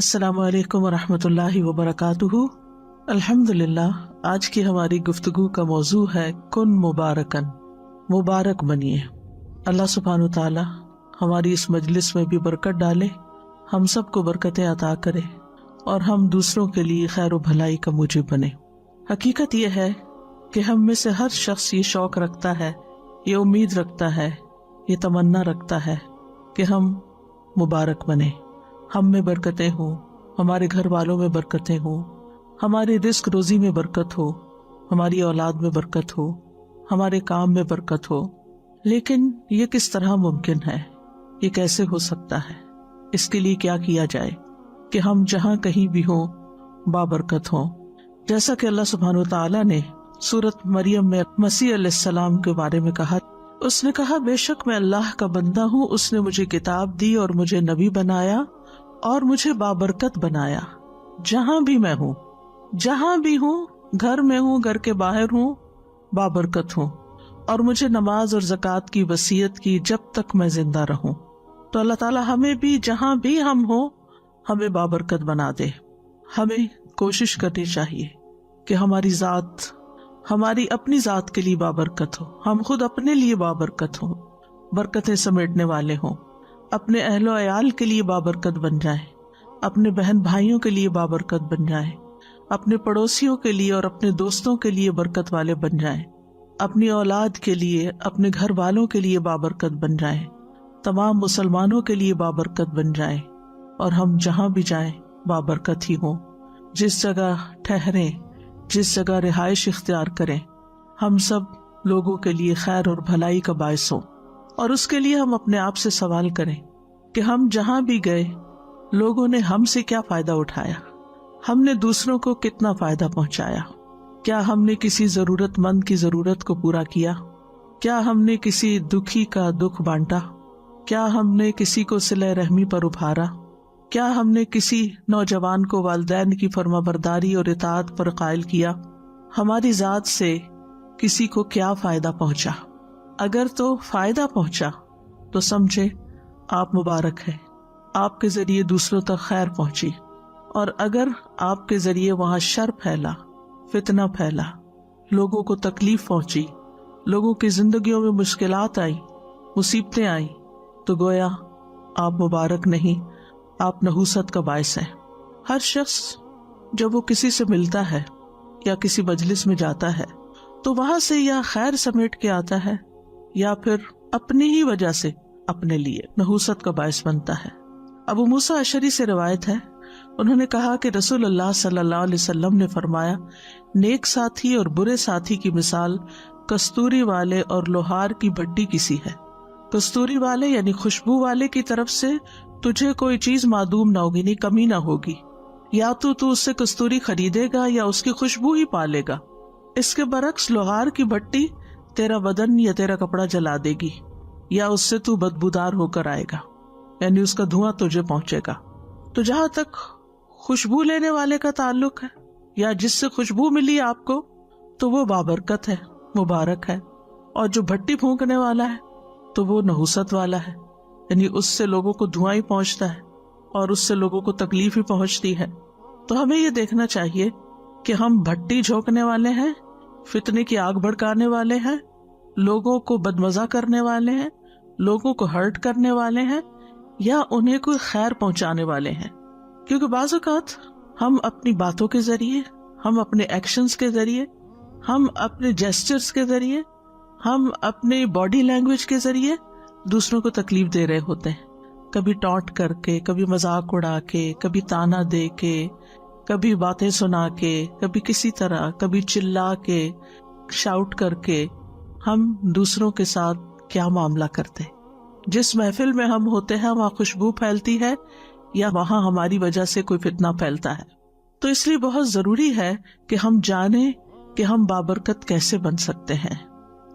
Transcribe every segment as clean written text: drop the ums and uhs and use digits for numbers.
السلام علیکم ورحمۃ اللہ وبرکاتہ۔ الحمدللہ، آج کی ہماری گفتگو کا موضوع ہے کن مبارکن، مبارک بنیے۔ اللہ سبحانہ وتعالی ہماری اس مجلس میں بھی برکت ڈالے، ہم سب کو برکتیں عطا کرے اور ہم دوسروں کے لیے خیر و بھلائی کا موجب بنے۔ حقیقت یہ ہے کہ ہم میں سے ہر شخص یہ شوق رکھتا ہے، یہ امید رکھتا ہے، یہ تمنا رکھتا ہے کہ ہم مبارک بنے، ہم میں برکتیں ہوں، ہمارے گھر والوں میں برکتیں ہوں، ہماری رزق روزی میں برکت ہو، ہماری اولاد میں برکت ہو، ہمارے کام میں برکت ہو۔ لیکن یہ کس طرح ممکن ہے؟ یہ کیسے ہو سکتا ہے؟ اس کے لیے کیا کیا جائے کہ ہم جہاں کہیں بھی ہوں بابرکت ہوں؟ جیسا کہ اللہ سبحانہ وتعالی نے سورۃ مریم میں مسیح علیہ السلام کے بارے میں کہا، اس نے کہا بے شک میں اللہ کا بندہ ہوں، اس نے مجھے کتاب دی اور مجھے نبی بنایا اور مجھے بابرکت بنایا۔ جہاں بھی میں ہوں، جہاں بھی ہوں، گھر میں ہوں، گھر کے باہر ہوں، بابرکت ہوں، اور مجھے نماز اور زکوٰۃ کی وصیت کی جب تک میں زندہ رہوں۔ تو اللہ تعالیٰ ہمیں بھی جہاں بھی ہم ہوں ہمیں بابرکت بنا دے۔ ہمیں کوشش کرنی چاہیے کہ ہماری ذات، ہماری اپنی ذات کے لیے بابرکت ہو، ہم خود اپنے لیے بابرکت ہوں، برکتیں سمیٹنے والے ہوں، اپنے اہل و عیال کے لیے بابرکت بن جائیں، اپنے بہن بھائیوں کے لیے بابرکت بن جائیں، اپنے پڑوسیوں کے لیے اور اپنے دوستوں کے لیے برکت والے بن جائیں، اپنی اولاد کے لیے، اپنے گھر والوں کے لیے بابرکت بن جائیں، تمام مسلمانوں کے لیے بابرکت بن جائیں، اور ہم جہاں بھی جائیں بابرکت ہی ہوں۔ جس جگہ ٹھہریں، جس جگہ رہائش اختیار کریں، ہم سب لوگوں کے لیے خیر اور بھلائی کا باعث ہوں۔ اور اس کے لیے ہم اپنے آپ سے سوال کریں کہ ہم جہاں بھی گئے لوگوں نے ہم سے کیا فائدہ اٹھایا، ہم نے دوسروں کو کتنا فائدہ پہنچایا، کیا ہم نے کسی ضرورت مند کی ضرورت کو پورا کیا، کیا ہم نے کسی دکھی کا دکھ بانٹا، کیا ہم نے کسی کو صلہ رحمی پر ابھارا، کیا ہم نے کسی نوجوان کو والدین کی فرمانبرداری اور اطاعت پر قائل کیا، ہماری ذات سے کسی کو کیا فائدہ پہنچا۔ اگر تو فائدہ پہنچا تو سمجھے آپ مبارک ہیں، آپ کے ذریعے دوسروں تک خیر پہنچی، اور اگر آپ کے ذریعے وہاں شر پھیلا، فتنہ پھیلا، لوگوں کو تکلیف پہنچی، لوگوں کی زندگیوں میں مشکلات آئی، مصیبتیں آئیں، تو گویا آپ مبارک نہیں، آپ نحوست کا باعث ہیں۔ ہر شخص جب وہ کسی سے ملتا ہے یا کسی مجلس میں جاتا ہے تو وہاں سے یا خیر سمیٹ کے آتا ہے یا پھر اپنی ہی وجہ سے اپنے لیے نحوست کا باعث بنتا ہے۔ ابو موسیٰ اشعری سے روایت ہے، انہوں نے کہا کہ رسول اللہ صلی اللہ علیہ وسلم نے فرمایا، نیک ساتھی اور برے ساتھی کی مثال کستوری والے اور لوہار کی بھٹی کی سی ہے۔ کستوری والے یعنی خوشبو والے کی طرف سے تجھے کوئی چیز معدوم نہ ہوگی، نہیں کمی نہ ہوگی، یا تو اس سے کستوری خریدے گا یا اس کی خوشبو ہی پالے گا۔ اس کے برعکس لوہار کی بھٹی تیرا بدن یا تیرا کپڑا جلا دے گی، یا اس سے تو بدبودار ہو کر آئے گا، یعنی اس کا دھواں تجھے پہنچے گا۔ تو جہاں تک خوشبو لینے والے کا تعلق ہے یا جس سے خوشبو ملی آپ کو، تو وہ بابرکت ہے، مبارک ہے، اور جو بھٹی پھونکنے والا ہے تو وہ نحوست والا ہے، یعنی اس سے لوگوں کو دھواں ہی پہنچتا ہے اور اس سے لوگوں کو تکلیف ہی پہنچتی ہے۔ تو ہمیں یہ دیکھنا چاہیے کہ ہم بھٹی جھونکنے والے ہیں، فتنے کی آگ بھڑکانے والے ہیں، لوگوں کو بدمزہ کرنے والے ہیں، لوگوں کو ہرٹ کرنے والے ہیں، یا انہیں کوئی خیر پہنچانے والے ہیں۔ کیونکہ بعض اوقات ہم اپنی باتوں کے ذریعے، ہم اپنے ایکشنز کے ذریعے، ہم اپنے جیسچرز کے ذریعے، ہم اپنے باڈی لینگویج کے ذریعے دوسروں کو تکلیف دے رہے ہوتے ہیں، کبھی ٹانٹ کر کے، کبھی مذاق اڑا کے، کبھی تانا دے کے، کبھی باتیں سنا کے، کبھی کسی طرح، کبھی چلا کے، شاؤٹ کر کے ہم دوسروں کے ساتھ کیا معاملہ کرتے ہیں۔ جس محفل میں ہم ہوتے ہیں وہاں خوشبو پھیلتی ہے یا وہاں ہماری وجہ سے کوئی فتنہ پھیلتا ہے۔ تو اس لیے بہت ضروری ہے کہ ہم جانیں کہ ہم بابرکت کیسے بن سکتے ہیں۔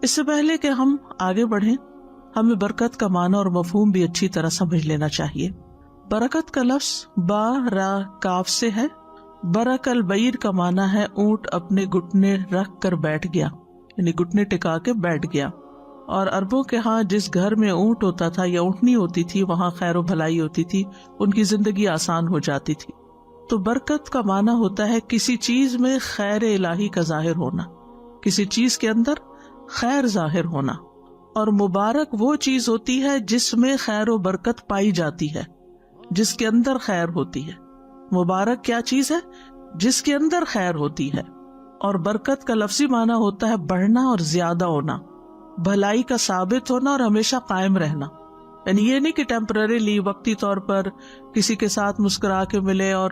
اس سے پہلے کہ ہم آگے بڑھیں، ہمیں برکت کا معنی اور مفہوم بھی اچھی طرح سمجھ لینا چاہیے۔ برکت کا لفظ با را کاف سے ہے۔ برک البعیر کا معنی ہے اونٹ اپنے گھٹنے رکھ کر بیٹھ گیا، یعنی گھٹنے ٹکا کے بیٹھ گیا۔ اور عربوں کے ہاں جس گھر میں اونٹ ہوتا تھا یا اونٹنی ہوتی تھی وہاں خیر و بھلائی ہوتی تھی، ان کی زندگی آسان ہو جاتی تھی۔ تو برکت کا معنی ہوتا ہے کسی چیز میں خیر الہی کا ظاہر ہونا، کسی چیز کے اندر خیر ظاہر ہونا. اور مبارک وہ چیز ہوتی ہے جس میں خیر و برکت پائی جاتی ہے، جس کے اندر خیر ہوتی ہے. مبارک کیا چیز ہے؟ جس کے اندر خیر ہوتی ہے. اور برکت کا لفظی معنی ہوتا ہے بڑھنا اور زیادہ ہونا، بھلائی کا ثابت ہونا اور ہمیشہ قائم رہنا. یعنی یہ نہیں کہ ٹیمپرریلی وقتی طور پر کسی کے ساتھ مسکرا کے ملے اور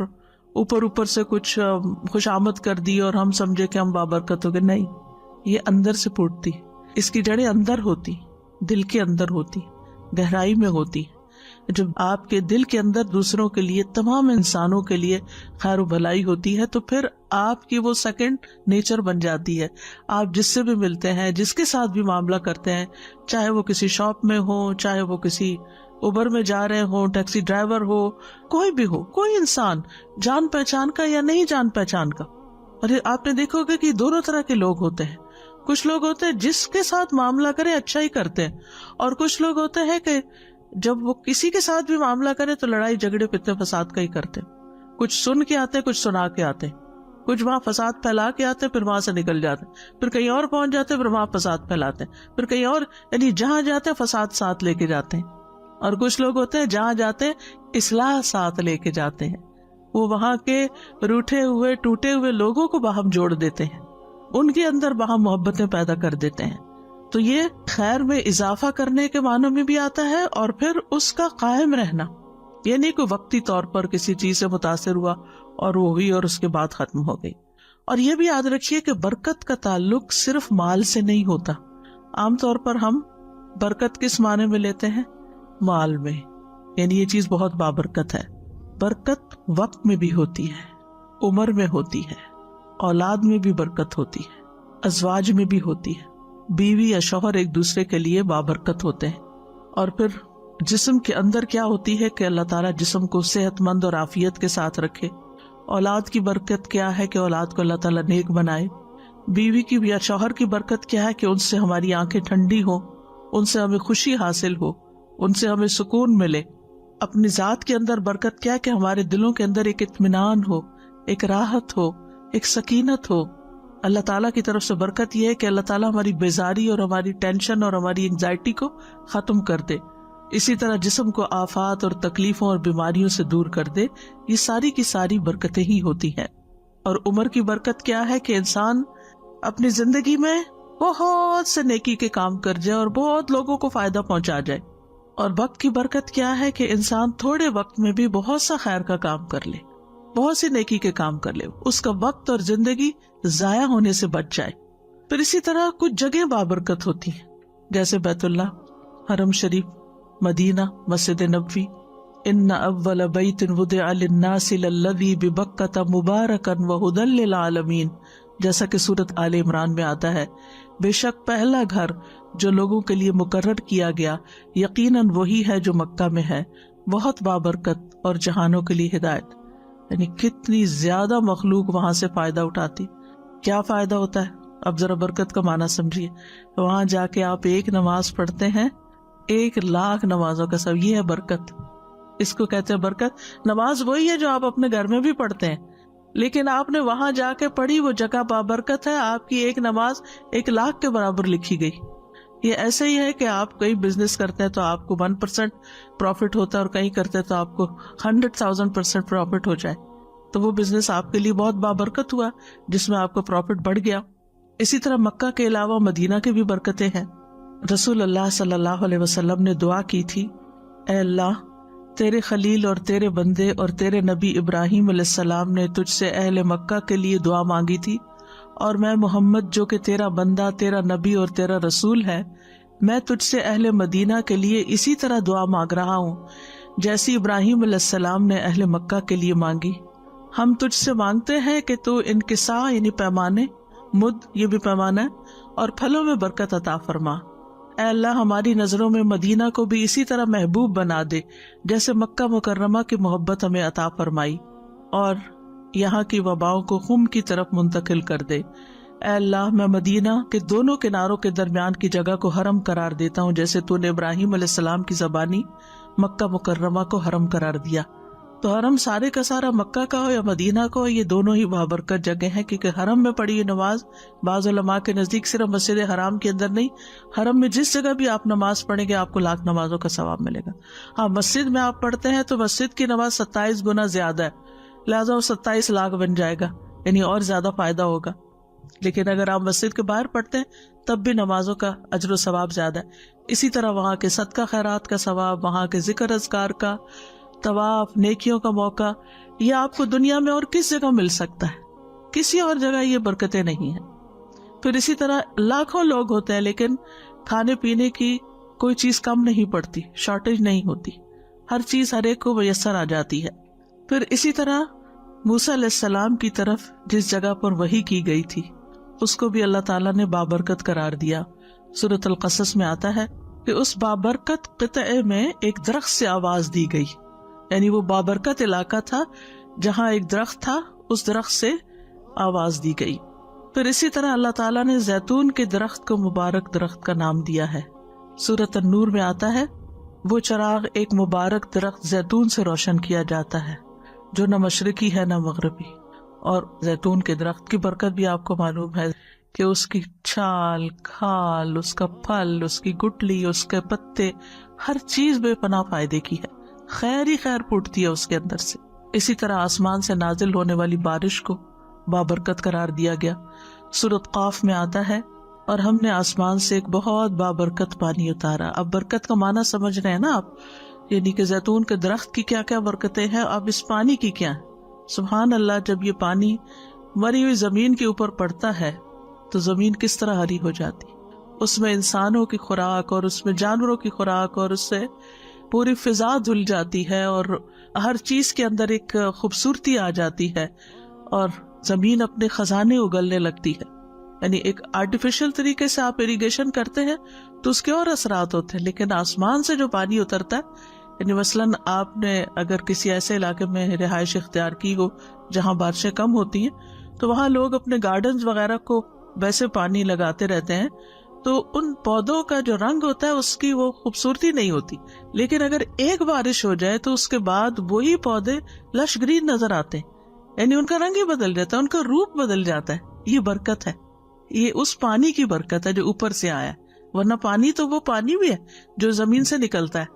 اوپر سے کچھ خوش آمد کر دی اور ہم سمجھے کہ ہم بابرکت ہو گئے. نہیں، یہ اندر سے پھوٹتی، اس کی جڑیں اندر ہوتی، دل کے اندر ہوتی، گہرائی میں ہوتی. جب آپ کے دل کے اندر دوسروں کے لیے، تمام انسانوں کے لیے خیر و بھلائی ہوتی ہے تو پھر آپ کی وہ سیکنڈ نیچر بن جاتی ہے. آپ جس سے بھی ملتے ہیں، جس کے ساتھ بھی معاملہ کرتے ہیں، چاہے وہ کسی شاپ میں ہو، چاہے وہ کسی اوبر میں جا رہے ہوں، ٹیکسی ڈرائیور ہو، کوئی بھی ہو، کوئی انسان جان پہچان کا یا نہیں جان پہچان کا. اور آپ نے دیکھو گے کہ دونوں طرح کے لوگ ہوتے ہیں. کچھ لوگ ہوتے ہیں جس کے ساتھ معاملہ کرے اچھا ہی کرتے ہیں، اور کچھ لوگ ہوتے ہیں کہ جب وہ کسی کے ساتھ بھی معاملہ کرے تو لڑائی جھگڑے فتنے فساد کا ہی کرتے. کچھ سن کے آتے، کچھ سنا کے آتے، کچھ وہاں فساد پھیلا کے آتے، پھر وہاں سے نکل جاتے، پھر کہیں اور پہنچ جاتے، پھر وہاں فساد پھیلاتے، پھر کہیں اور، یعنی جہاں جاتے فساد ساتھ لے کے جاتے ہیں. اور کچھ لوگ ہوتے ہیں جہاں جاتے اصلاح ساتھ لے کے جاتے ہیں. وہ وہاں کے روٹھے ہوئے ٹوٹے ہوئے لوگوں کو باہم جوڑ دیتے ہیں، ان کے اندر باہم محبتیں پیدا کر دیتے ہیں. تو یہ خیر میں اضافہ کرنے کے معنوں میں بھی آتا ہے، اور پھر اس کا قائم رہنا. یہ نہیں کوئی وقتی طور پر کسی چیز سے متاثر ہوا اور وہ ہوئی اور اس کے بعد ختم ہو گئی. اور یہ بھی یاد رکھیے کہ برکت کا تعلق صرف مال سے نہیں ہوتا. عام طور پر ہم برکت کس معنی میں لیتے ہیں؟ مال میں، یعنی یہ چیز بہت بابرکت ہے. برکت وقت میں بھی ہوتی ہے، عمر میں ہوتی ہے، اولاد میں بھی برکت ہوتی ہے، ازواج میں بھی ہوتی ہے. بیوی یا شوہر ایک دوسرے کے لیے بابرکت ہوتے ہیں. اور پھر جسم کے اندر کیا ہوتی ہے کہ اللہ تعالیٰ جسم کو صحت مند اور عافیت کے ساتھ رکھے. اولاد کی برکت کیا ہے کہ اولاد کو اللہ تعالیٰ نیک بنائے. بیوی کی یا شوہر کی برکت کیا ہے کہ ان سے ہماری آنکھیں ٹھنڈی ہو، ان سے ہمیں خوشی حاصل ہو، ان سے ہمیں سکون ملے. اپنی ذات کے اندر برکت کیا ہے کہ ہمارے دلوں کے اندر ایک اطمینان ہو، ایک راحت ہو، ایک سکینت ہو. اللہ تعالیٰ کی طرف سے برکت یہ ہے کہ اللہ تعالیٰ ہماری بیزاری اور ہماری ٹینشن اور ہماری انگزائٹی کو ختم کر دے. اسی طرح جسم کو آفات اور تکلیفوں اور بیماریوں سے دور کر دے. یہ ساری کی ساری برکتیں ہی ہوتی ہیں. اور عمر کی برکت کیا ہے کہ انسان اپنی زندگی میں بہت سے نیکی کے کام کر جائے اور بہت لوگوں کو فائدہ پہنچا جائے. اور وقت کی برکت کیا ہے کہ انسان تھوڑے وقت میں بھی بہت سا خیر کا کام کر لے، بہت سی نیکی کے کام کر لے، اس کا وقت اور زندگی ضائع ہونے سے بچ جائے. پھر اسی طرح کچھ جگہ بابرکت ہوتی ہیں، جیسے بیت اللہ، حرم شریف، مدینہ، مسجد نبوی. ان اول بیت وضع للناس للذی ببکۃ مبارکا وہدی للعالمین، جیسا کہ سورۃ آل عمران میں آتا ہے، بے شک پہلا گھر جو لوگوں کے لیے مقرر کیا گیا یقیناً وہی ہے جو مکہ میں ہے، بہت بابرکت اور جہانوں کے لیے ہدایت. یعنی کتنی زیادہ مخلوق وہاں سے فائدہ اٹھاتی. کیا فائدہ ہوتا ہے؟ اب ذرا برکت کا معنی سمجھیے. وہاں جا کے آپ ایک نماز پڑھتے ہیں، 1,00,000 نمازوں کا سب، یہ ہے برکت. اس کو کہتے ہیں برکت. نماز وہی ہے جو آپ اپنے گھر میں بھی پڑھتے ہیں، لیکن آپ نے وہاں جا کے پڑھی، وہ جگہ بابرکت ہے. آپ کی ایک نماز 1,00,000 کے برابر لکھی گئی. یہ ایسے ہی ہے کہ آپ کہیں بزنس کرتے ہیں تو آپ کو 1% پروفٹ ہوتا ہے، اور کہیں کرتے ہیں تو آپ کو 100,000% پروفٹ ہو جائے، تو وہ بزنس آپ کے لیے بہت بابرکت ہوا جس میں آپ کا پروفٹ بڑھ گیا. اسی طرح مکہ کے علاوہ مدینہ کے بھی برکتیں ہیں. رسول اللہ صلی اللہ علیہ وسلم نے دعا کی تھی، اے اللہ، تیرے خلیل اور تیرے بندے اور تیرے نبی ابراہیم علیہ السلام نے تجھ سے اہل مکہ کے لیے دعا مانگی تھی، اور میں محمد جو کہ تیرا بندہ، تیرا نبی اور تیرا رسول ہے، میں تجھ سے اہل مدینہ کے لیے اسی طرح دعا مانگ رہا ہوں جیسی ابراہیم علیہ السلام نے اہل مکہ کے لیے مانگی. ہم تجھ سے مانگتے ہیں کہ تو انکساء یعنی پیمانے، مد یہ بھی پیمانہ ہے، اور پھلوں میں برکت عطا فرما. اے اللہ، ہماری نظروں میں مدینہ کو بھی اسی طرح محبوب بنا دے جیسے مکہ مکرمہ کی محبت ہمیں عطا فرمائی، اور یہاں کی وباؤں کو خم کی طرف منتقل کر دے. اے اللہ، میں مدینہ کے دونوں کناروں کے درمیان کی جگہ کو حرم قرار دیتا ہوں جیسے تو نے ابراہیم علیہ السلام کی زبانی مکہ مکرمہ کو حرم قرار دیا. تو حرم سارے کا سارا مکہ کا ہو یا مدینہ کا ہو، یہ دونوں ہی بابرکت جگہ ہیں، کیونکہ حرم میں پڑھی یہ نماز بعض علماء کے نزدیک صرف مسجد حرام کے اندر نہیں، حرم میں جس جگہ بھی آپ نماز پڑھیں گے آپ کو لاکھ نمازوں کا ثواب ملے گا۔ ہاں مسجد میں آپ پڑھتے ہیں تو مسجد کی نماز 27 گنا زیادہ ہے، لہٰذا وہ 27 لاکھ بن جائے گا، یعنی اور زیادہ فائدہ ہوگا۔ لیکن اگر آپ مسجد کے باہر پڑھتے ہیں تب بھی نمازوں کا اجر و ثواب زیادہ ہے۔ اسی طرح وہاں کے صدقہ خیرات کا ثواب، وہاں کے ذکر اذکار کا، طواف، نیکیوں کا موقع، یہ آپ کو دنیا میں اور کس جگہ مل سکتا ہے، کسی اور جگہ یہ برکتیں نہیں ہیں۔ پھر اسی طرح لاکھوں لوگ ہوتے ہیں لیکن کھانے پینے کی کوئی چیز کم نہیں پڑتی، شارٹیج نہیں ہوتی، ہر چیز ہر ایک کو میسر آ جاتی ہے۔ پھر اسی طرح موسیٰ علیہ السلام کی طرف جس جگہ پر وحی کی گئی تھی اس کو بھی اللہ تعالیٰ نے بابرکت قرار دیا۔ سورۃ القصص میں آتا ہے کہ اس بابرکت قطعے میں ایک درخت سے آواز دی گئی، یعنی وہ بابرکت علاقہ تھا جہاں ایک درخت تھا، اس درخت سے آواز دی گئی۔ پھر اسی طرح اللہ تعالیٰ نے زیتون کے درخت کو مبارک درخت کا نام دیا ہے۔ سورۃ النور میں آتا ہے وہ چراغ ایک مبارک درخت زیتون سے روشن کیا جاتا ہے جو نہ مشرقی ہے نہ مغربی۔ اور زیتون کے درخت کی برکت بھی آپ کو معلوم ہے کہ اس کی چھال، کھال، اس کا پھل، اس کی گٹلی، اس کے پتے، ہر چیز بے پناہ فائدے کی ہے، خیر ہی خیر پھوٹتی ہے اس کے اندر سے۔ اسی طرح آسمان سے نازل ہونے والی بارش کو بابرکت قرار دیا گیا۔ سورۃ قاف میں آتا ہے اور ہم نے آسمان سے ایک بہت بابرکت پانی اتارا۔ اب برکت کا معنی سمجھ رہے ہیں نا آپ، یعنی کہ زیتون کے درخت کی کیا کیا برکتیں ہیں، اب اس پانی کی کیا ہے۔ سبحان اللہ، جب یہ پانی مری ہوئی زمین کے اوپر پڑتا ہے تو زمین کس طرح ہری ہو جاتی، اس میں انسانوں کی خوراک اور اس میں جانوروں کی خوراک، اور اس سے پوری فضا دھل جاتی ہے اور ہر چیز کے اندر ایک خوبصورتی آ جاتی ہے اور زمین اپنے خزانے اگلنے لگتی ہے۔ یعنی ایک آرٹیفیشل طریقے سے آپ اریگیشن کرتے ہیں تو اس کے اور اثرات ہوتے ہیں، لیکن آسمان سے جو پانی اترتا ہے، یعنی مثلاً آپ نے اگر کسی ایسے علاقے میں رہائش اختیار کی ہو جہاں بارشیں کم ہوتی ہیں تو وہاں لوگ اپنے گارڈنز وغیرہ کو ویسے پانی لگاتے رہتے ہیں، تو ان پودوں کا جو رنگ ہوتا ہے اس کی وہ خوبصورتی نہیں ہوتی، لیکن اگر ایک بارش ہو جائے تو اس کے بعد وہی پودے لش گرین نظر آتے ہیں، یعنی ان کا رنگ ہی بدل جاتا ہے، ان کا روپ بدل جاتا ہے۔ یہ برکت ہے، یہ اس پانی کی برکت ہے جو اوپر سے آیا ہے، ورنہ پانی تو وہ پانی بھی ہے جو زمین سے نکلتا ہے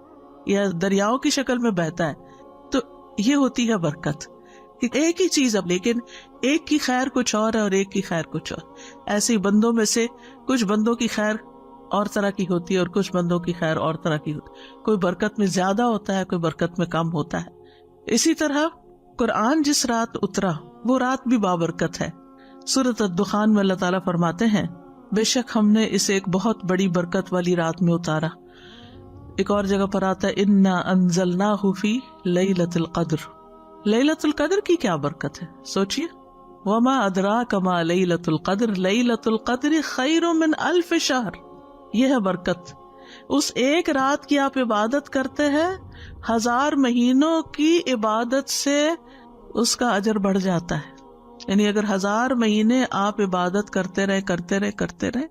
یا دریاؤں کی شکل میں بہتا ہے۔ تو یہ ہوتی ہے برکت، ایک ہی چیز اب، لیکن ایک کی خیر کچھ اور ہے اور ایک کی خیر کچھ اور۔ ایسے ہی بندوں میں سے کچھ بندوں کی خیر اور طرح کی ہوتی ہے اور کچھ بندوں کی خیر اور طرح کی ہوتی ہے، کوئی برکت میں زیادہ ہوتا ہے، کوئی برکت میں کم ہوتا ہے۔ اسی طرح قرآن جس رات اترا وہ رات بھی بابرکت ہے۔ سورۃ الدخان میں اللہ تعالیٰ فرماتے ہیں بے شک ہم نے اسے ایک بہت بڑی برکت والی رات میں اتارا۔ ایک اور جگہ پر آتا ہے انا انزلناہ فی لیلۃ القدر۔ لیلۃ القدر کی کیا برکت ہے، سوچئے، وما ادراک ما لیلۃ القدر، لیلۃ القدر خیر من الف شہر۔ یہ ہے برکت، اس ایک رات کی آپ عبادت کرتے ہیں، 1000 مہینوں کی عبادت سے اس کا اجر بڑھ جاتا ہے۔ یعنی اگر 1000 مہینے آپ عبادت کرتے رہے،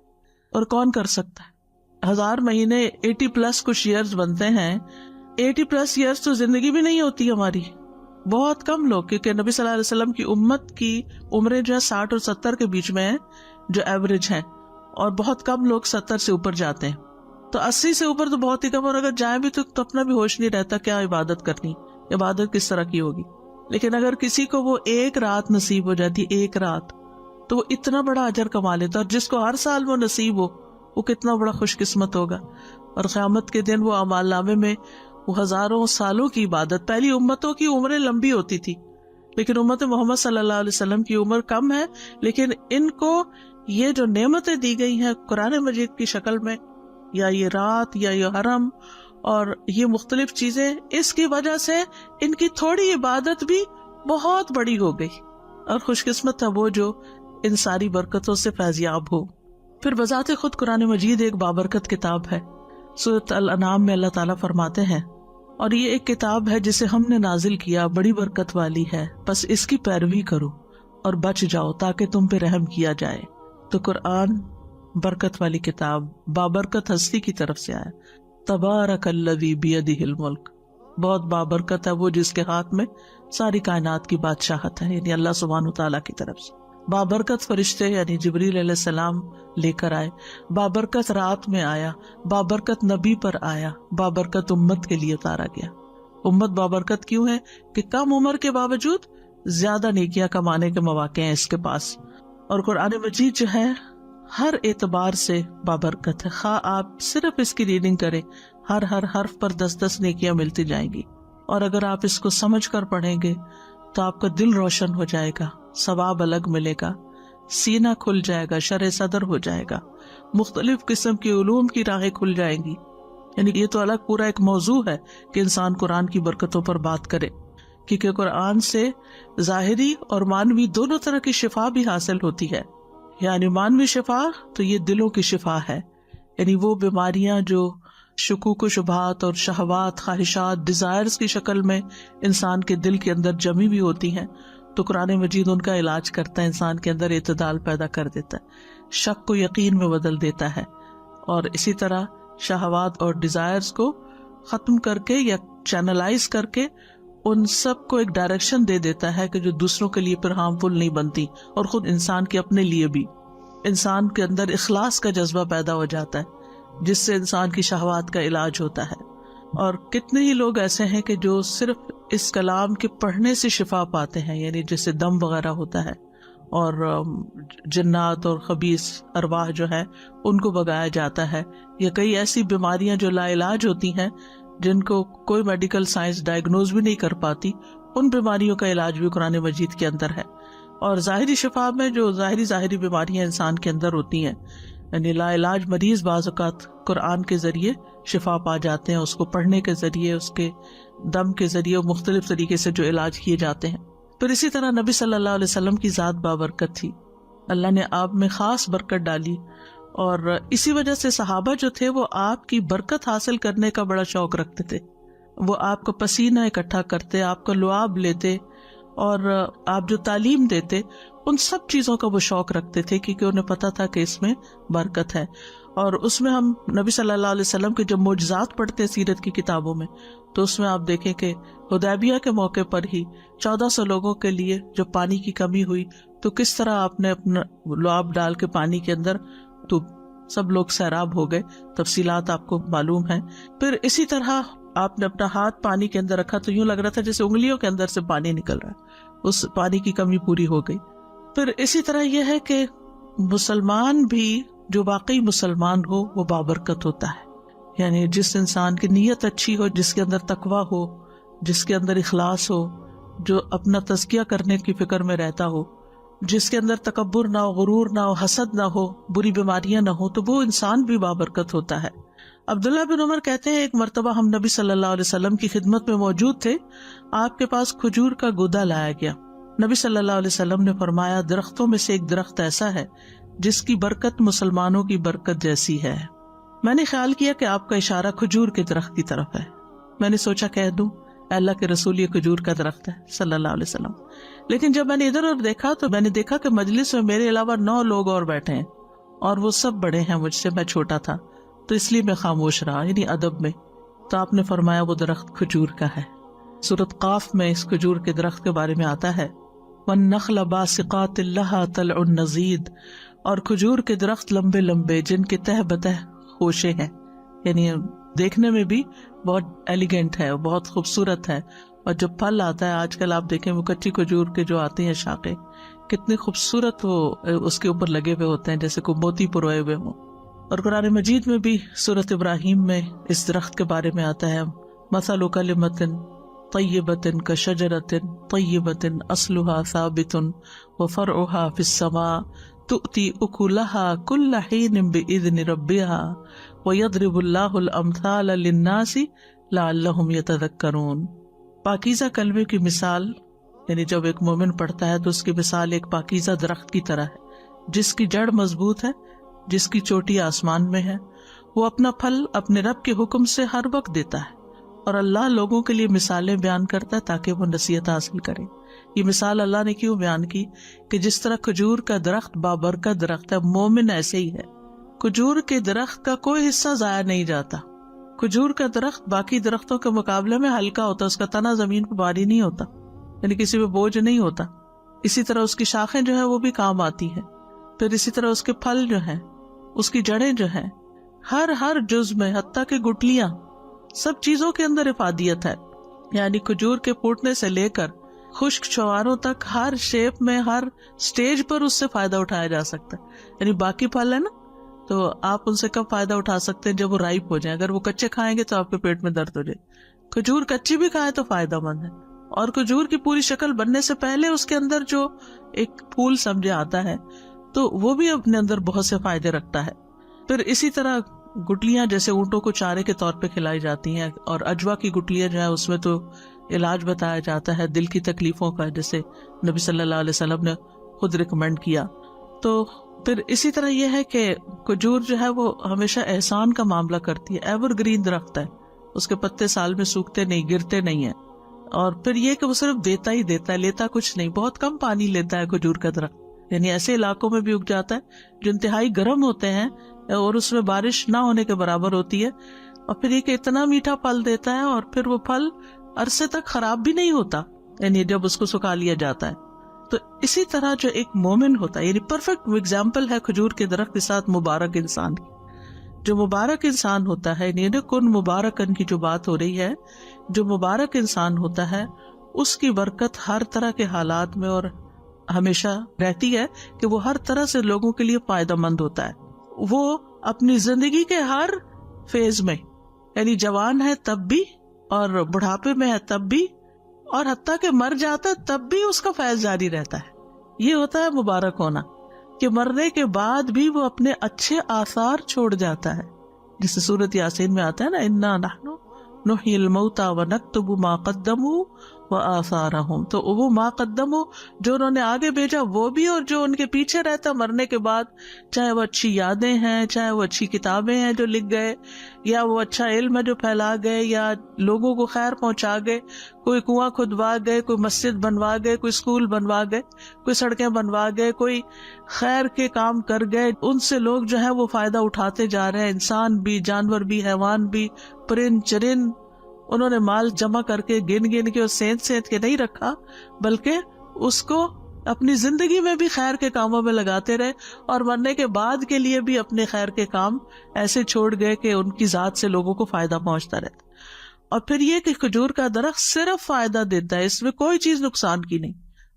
اور کون کر سکتا ہے؟ 1000 مہینے 80+ کچھ ایئرز بنتے ہیں، 80+ ایئرز تو زندگی بھی نہیں ہوتی ہماری، بہت کم لوگ، کیونکہ نبی صلی اللہ علیہ وسلم کی امت کی عمریں جو ہے 60 اور 70 کے بیچ میں ہیں جو ایوریج ہیں، اور بہت کم لوگ 70 سے اوپر جاتے ہیں، تو 80 سے اوپر تو بہت ہی کم، اور اگر جائیں بھی تو اپنا بھی ہوش نہیں رہتا کیا عبادت کرنی، عبادت کس طرح کی ہوگی۔ لیکن اگر کسی کو وہ ایک رات نصیب ہو جاتی، ایک رات، تو وہ اتنا بڑا اجر کما لیتا، اور جس کو ہر سال وہ نصیب ہو وہ کتنا بڑا خوش قسمت ہوگا۔ اور قیامت کے دن وہ اعمال نامے میں وہ ہزاروں سالوں کی عبادت، پہلی امتوں کی عمریں لمبی ہوتی تھی لیکن امت محمد صلی اللہ علیہ وسلم کی عمر کم ہے، لیکن ان کو یہ جو نعمتیں دی گئی ہیں قرآن مجید کی شکل میں، یا یہ رات یا یہ حرم اور یہ مختلف چیزیں، اس کی وجہ سے ان کی تھوڑی عبادت بھی بہت بڑی ہو گئی، اور خوش قسمت ہے وہ جو ان ساری برکتوں سے فیضیاب ہو۔ پھر بذات خود قرآن مجید ایک بابرکت کتاب ہے۔ سورۃ الانعام میں اللہ تعالیٰ فرماتے ہیں اور یہ ایک کتاب ہے جسے ہم نے نازل کیا، بڑی برکت والی ہے، بس اس کی پیروی کرو اور بچ جاؤ تاکہ تم پہ رحم کیا جائے۔ تو قرآن برکت والی کتاب، بابرکت ہستی کی طرف سے آیا۔ تبارک الذی بیدہ الملک بہت بابرکت ہے وہ جس کے ہاتھ میں ساری کائنات کی بادشاہت ہے، یعنی اللہ سبحانہ تعالیٰ کی طرف سے۔ بابرکت فرشتے یعنی جبریل علیہ السلام لے کر آئے، بابرکت رات میں آیا، بابرکت نبی پر آیا، بابرکت امت کے لیے اتارا گیا۔ امت بابرکت کیوں ہے کہ کم عمر کے باوجود زیادہ نیکیاں کمانے کے مواقع ہیں اس کے پاس، اور قرآن مجید جو ہے ہر اعتبار سے بابرکت ہے۔ خواہ آپ صرف اس کی ریڈنگ کریں، ہر حرف پر 10 نیکیاں ملتی جائیں گی، اور اگر آپ اس کو سمجھ کر پڑھیں گے تو آپ کا دل روشن ہو جائے گا، ثواب الگ ملے گا، سینہ کھل جائے گا، شرح صدر ہو جائے گا، مختلف قسم کی علوم کی راہیں کھل جائیں گی۔ یعنی یہ تو الگ پورا ایک موضوع ہے کہ انسان قرآن کی برکتوں پر بات کرے، کیونکہ قرآن سے ظاہری اور معنوی دونوں طرح کی شفا بھی حاصل ہوتی ہے۔ یعنی معنوی شفا تو یہ دلوں کی شفا ہے، یعنی وہ بیماریاں جو شکوک و شبہات اور شہوات، خواہشات، ڈیزائرز کی شکل میں انسان کے دل کے اندر جمی ہوئی ہوتی ہیں، تو قرآن مجید ان کا علاج کرتا ہے، انسان کے اندر اعتدال پیدا کر دیتا ہے، شک کو یقین میں بدل دیتا ہے، اور اسی طرح شہوات اور ڈیزائرز کو ختم کر کے یا چینلائز کر کے ان سب کو ایک ڈائریکشن دے دیتا ہے کہ جو دوسروں کے لیے پھر ہارمفل نہیں بنتی، اور خود انسان کے اپنے لیے بھی۔ انسان کے اندر اخلاص کا جذبہ پیدا ہو جاتا ہے جس سے انسان کی شہوات کا علاج ہوتا ہے۔ اور کتنے ہی لوگ ایسے ہیں کہ جو صرف اس کلام کے پڑھنے سے شفا پاتے ہیں، یعنی جیسے دم وغیرہ ہوتا ہے اور جنات اور خبیث ارواح جو ہے ان کو بھگایا جاتا ہے، یا کئی ایسی بیماریاں جو لا علاج ہوتی ہیں جن کو کوئی میڈیکل سائنس ڈائگنوز بھی نہیں کر پاتی، ان بیماریوں کا علاج بھی قرآن مجید کے اندر ہے۔ اور ظاہری شفا میں جو ظاہری بیماریاں انسان کے اندر ہوتی ہیں، یعنی لا علاج مریض بعض اوقات قرآن کے ذریعے شفا پا جاتے ہیں، اس کو پڑھنے کے ذریعے، اس کے دم کے ذریعے، مختلف طریقے سے جو علاج کیے جاتے ہیں۔ پھر اسی طرح نبی صلی اللہ علیہ وسلم کی ذات بابرکت تھی، اللہ نے آپ میں خاص برکت ڈالی، اور اسی وجہ سے صحابہ جو تھے وہ آپ کی برکت حاصل کرنے کا بڑا شوق رکھتے تھے۔ وہ آپ کا پسینہ اکٹھا کرتے، آپ کا لعاب لیتے، اور آپ جو تعلیم دیتے، ان سب چیزوں کا وہ شوق رکھتے تھے، کیونکہ انہیں پتا تھا کہ اس میں برکت ہے۔ اور اس میں ہم نبی صلی اللہ علیہ وسلم کے جب معجزات پڑھتے سیرت کی کتابوں میں، تو اس میں آپ دیکھیں کہ حدیبیہ کے موقع پر ہی 1400 لوگوں کے لیے جو پانی کی کمی ہوئی، تو کس طرح آپ نے اپنا لعاب ڈال کے پانی کے اندر، تو سب لوگ سیراب ہو گئے، تفصیلات آپ کو معلوم ہیں۔ پھر اسی طرح آپ نے اپنا ہاتھ پانی کے اندر رکھا تو یوں لگ رہا تھا جیسے انگلیوں کے اندر سے پانی نکل رہا ہے، اس پانی کی کمی پوری ہو گئی۔ پھر اسی طرح یہ ہے کہ مسلمان بھی جو واقعی مسلمان ہو وہ بابرکت ہوتا ہے، یعنی جس انسان کی نیت اچھی ہو، جس کے اندر تقویٰ ہو، جس کے اندر اخلاص ہو، جو اپنا تزکیہ کرنے کی فکر میں رہتا ہو، جس کے اندر تکبر نہ ہو، غرور نہ ہو، حسد نہ ہو، بری بیماریاں نہ ہو، تو وہ انسان بھی بابرکت ہوتا ہے۔ عبداللہ بن عمر کہتے ہیں ایک مرتبہ ہم نبی صلی اللہ علیہ وسلم کی خدمت میں موجود تھے، آپ کے پاس کھجور کا گودا لایا گیا۔ نبی صلی اللہ علیہ وسلم نے فرمایا، درختوں میں سے ایک درخت ایسا ہے جس کی برکت مسلمانوں کی برکت جیسی ہے۔ میں نے خیال کیا کہ آپ کا اشارہ کھجور کے درخت کی طرف ہے۔ میں نے سوچا کہہ دوں اے اللہ کے رسول، یہ کھجور کا درخت ہے صلی اللہ علیہ وسلم۔ لیکن جب میں نے ادھر اور دیکھا تو میں نے دیکھا کہ مجلس میں میرے علاوہ 9 لوگ اور بیٹھے ہیں، اور وہ سب بڑے ہیں مجھ سے، میں چھوٹا تھا، تو اس لیے میں خاموش رہا، یعنی ادب میں۔ تو آپ نے فرمایا وہ درخت کھجور کا ہے۔ سورۃ قاف میں اس کھجور کے درخت کے بارے میں آتا ہے، وَالنَّخْلَ بَاسِقَاتٍ لَهَا طَلْعٌ نَضِيدٌ، اور کھجور کے درخت لمبے لمبے جن کے تہ بتہ خوشے ہیں، یعنی دیکھنے میں بھی بہت ایلیگنٹ ہے، بہت خوبصورت ہے، اور جب پھل آتا ہے، آج کل آپ دیکھیں وہ کچی کھجور کے جو آتے ہیں شاخیں، کتنے خوبصورت وہ اس کے اوپر لگے ہوئے ہوتے ہیں جیسے کوئی موتی پروئے ہوئے ہوں۔ اور قرآن مجید میں بھی سورۃ ابراہیم میں اس درخت کے بارے میں آتا ہے، مثل کلمۃ طیبۃ کشجرۃ طیبۃ اصلها ثابت وفرعها فی السماء تؤتی اکلها کل حین باذن ربها ویضرب اللہ الامثال للناس لعلہم یتذکرون۔ پاکیزہ کلمے کی مثال، یعنی جب ایک مومن پڑھتا ہے تو اس کی مثال ایک پاکیزہ درخت کی طرح ہے جس کی جڑ مضبوط ہے، جس کی چوٹی آسمان میں ہے، وہ اپنا پھل اپنے رب کے حکم سے ہر وقت دیتا ہے، اور اللہ لوگوں کے لیے مثالیں بیان کرتا ہے تاکہ وہ نصیحت حاصل کریں۔ یہ مثال اللہ نے کیوں بیان کی کہ جس طرح کھجور کا درخت بابرکت درخت ہے، مومن ایسے ہی ہے۔ کھجور کے درخت کا کوئی حصہ ضائع نہیں جاتا، کھجور کا درخت باقی درختوں کے مقابلے میں ہلکا ہوتا ہے، اس کا تنا زمین پہ بھاری نہیں ہوتا، یعنی کسی پہ بوجھ نہیں ہوتا. اسی طرح اس کی شاخیں جو ہے وہ بھی کام آتی ہیں. پھر اسی طرح اس کے پھل جو ہیں، اس کی جڑیں جو ہیں، ہر جز میں، حتیٰ کہ گٹلیاں، سب چیزوں کے اندر افادیت ہے. یعنی کھجور کے پھوٹنے سے لے کر خشک چواروں تک ہر شیپ میں، ہر سٹیج پر اس سے فائدہ اٹھایا جا سکتا ہے. یعنی باقی پھل ہے نا، تو آپ ان سے کب فائدہ اٹھا سکتے ہیں؟ جب وہ رائپ ہو جائیں. اگر وہ کچے کھائیں گے تو آپ کے پیٹ میں درد ہو جائے. کھجور کچی بھی کھائیں تو فائدہ مند ہے. اور کھجور کی پوری شکل بننے سے پہلے اس کے اندر جو ایک پھول سمجھے آتا ہے تو وہ بھی اپنے اندر بہت سے فائدے رکھتا ہے. پھر اسی طرح گٹلیاں جیسے اونٹوں کو چارے کے طور پہ کھلائی جاتی ہیں، اور اجوا کی گٹلیاں جو ہے اس میں تو علاج بتایا جاتا ہے دل کی تکلیفوں کا، جیسے نبی صلی اللہ علیہ وسلم نے خود ریکمینڈ کیا. تو پھر اسی طرح یہ ہے کہ کھجور جو ہے وہ ہمیشہ احسان کا معاملہ کرتی ہے. ایور گرین درخت ہے، اس کے پتے سال میں سوکھتے نہیں، گرتے نہیں ہیں. اور پھر یہ کہ وہ صرف دیتا ہی دیتا ہے، لیتا کچھ نہیں. بہت کم پانی لیتا ہے کھجور کا درخت، یعنی ایسے علاقوں میں بھی اگ جاتا ہے جو انتہائی گرم ہوتے ہیں اور اس میں بارش نہ ہونے کے برابر ہوتی ہے. اور پھر یہ کہ اتنا میٹھا پھل دیتا ہے، اور پھر وہ پھل عرصے تک خراب بھی نہیں ہوتا، یعنی جب اس کو سکھا لیا جاتا ہے. تو اسی طرح جو ایک مومن ہوتا ہے، یعنی پرفیکٹ ایگزامپل ہے کھجور کے درخت کے ساتھ مبارک انسان کی. جو مبارک انسان ہوتا ہے، یعنی کن مبارکن کی جو بات ہو رہی ہے، جو مبارک انسان ہوتا ہے اس کی برکت ہر طرح کے حالات میں اور ہمیشہ رہتی ہے کہ وہ ہر طرح سے لوگوں کے لیے فائدہ مند ہوتا ہے. وہ اپنی زندگی کے ہر فیز میں، یعنی جوان ہے تب بھی، اور بڑھاپے میں ہے تب بھی، اور حتیٰ کہ مر جاتا ہے تب بھی اس کا فیض جاری رہتا ہے. یہ ہوتا ہے مبارک ہونا، کہ مرنے کے بعد بھی وہ اپنے اچھے آثار چھوڑ جاتا ہے. جسے سورۃ یاسین میں آتا ہے نا، انا نحن نحیی الموتى ونکتب ما قدموا وآثارهم. تو وہ ما قدموا جو انہوں نے آگے بھیجا وہ بھی، اور جو ان کے پیچھے رہتا مرنے کے بعد، چاہے وہ اچھی یادیں ہیں، چاہے وہ اچھی کتابیں ہیں جو لکھ گئے، یا وہ اچھا علم ہے جو پھیلا گئے، یا لوگوں کو خیر پہنچا گئے، کوئی کنواں کھدوا گئے، کوئی مسجد بنوا گئے، کوئی اسکول بنوا گئے، کوئی سڑکیں بنوا گئے، کوئی خیر کے کام کر گئے. ان سے لوگ جو ہے وہ فائدہ اٹھاتے جا رہے ہیں، انسان بھی، جانور بھی، حیوان بھی، پرند چرند. انہوں نے مال جمع کر کے گن کے اور سینت کے نہیں رکھا، بلکہ اس کو اپنی زندگی میں بھی خیر کے کاموں میں لگاتے رہے، اور مرنے کے بعد کے لیے بھی اپنے خیر کے کام ایسے چھوڑ گئے کہ ان کی ذات سے لوگوں کو فائدہ پہنچتا رہتا. اور پھر یہ کہ کھجور کا درخت صرف فائدہ دیتا ہے، اس میں کوئی چیز نقصان کی نہیں.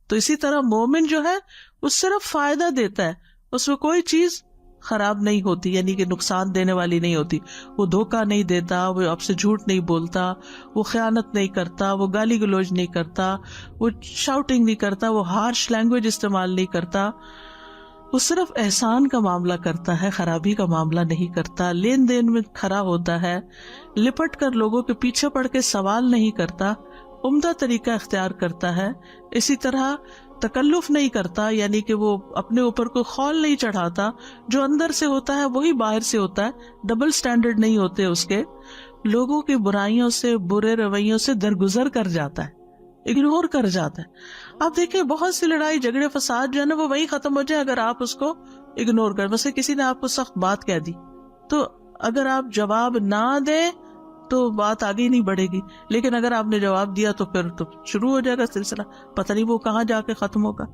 تو اسی طرح مومن جو ہے وہ صرف فائدہ دیتا ہے، اس میں کوئی چیز خراب نہیں ہوتی، یعنی کہ نقصان دینے والی نہیں ہوتی. وہ دھوکہ نہیں دیتا، وہ آپ سے جھوٹ نہیں بولتا، وہ خیانت نہیں کرتا، وہ گالی گلوچ نہیں کرتا، وہ شاؤٹنگ نہیں کرتا، وہ ہارش لینگویج استعمال نہیں کرتا. وہ صرف احسان کا معاملہ کرتا ہے، خرابی کا معاملہ نہیں کرتا. لین دین میں کھرا ہوتا ہے، لپٹ کر لوگوں کے پیچھے پڑ کے سوال نہیں کرتا، عمدہ طریقہ اختیار کرتا ہے. اسی طرح تکلف نہیں کرتا، یعنی کہ وہ اپنے اوپر کوئی خول نہیں چڑھاتا. جو اندر سے ہوتا ہے وہی باہر سے ہوتا ہے، ڈبل سٹینڈرڈ نہیں ہوتے اس کے. لوگوں کی برائیوں سے، برے رویوں سے درگزر کر جاتا ہے، اگنور کر جاتا ہے. آپ دیکھیں بہت سی لڑائی جھگڑے فساد جو ہے نا وہ وہی ختم ہو جائے اگر آپ اس کو اگنور کر. ویسے کسی نے آپ کو سخت بات کہہ دی تو اگر آپ جواب نہ دیں تو بات آگے نہیں بڑھے گی، لیکن اگر آپ نے جواب دیا تو پھر تو شروع ہو جائے گا سلسلہ، پتہ نہیں وہ کہاں جا کے ختم ہوگا.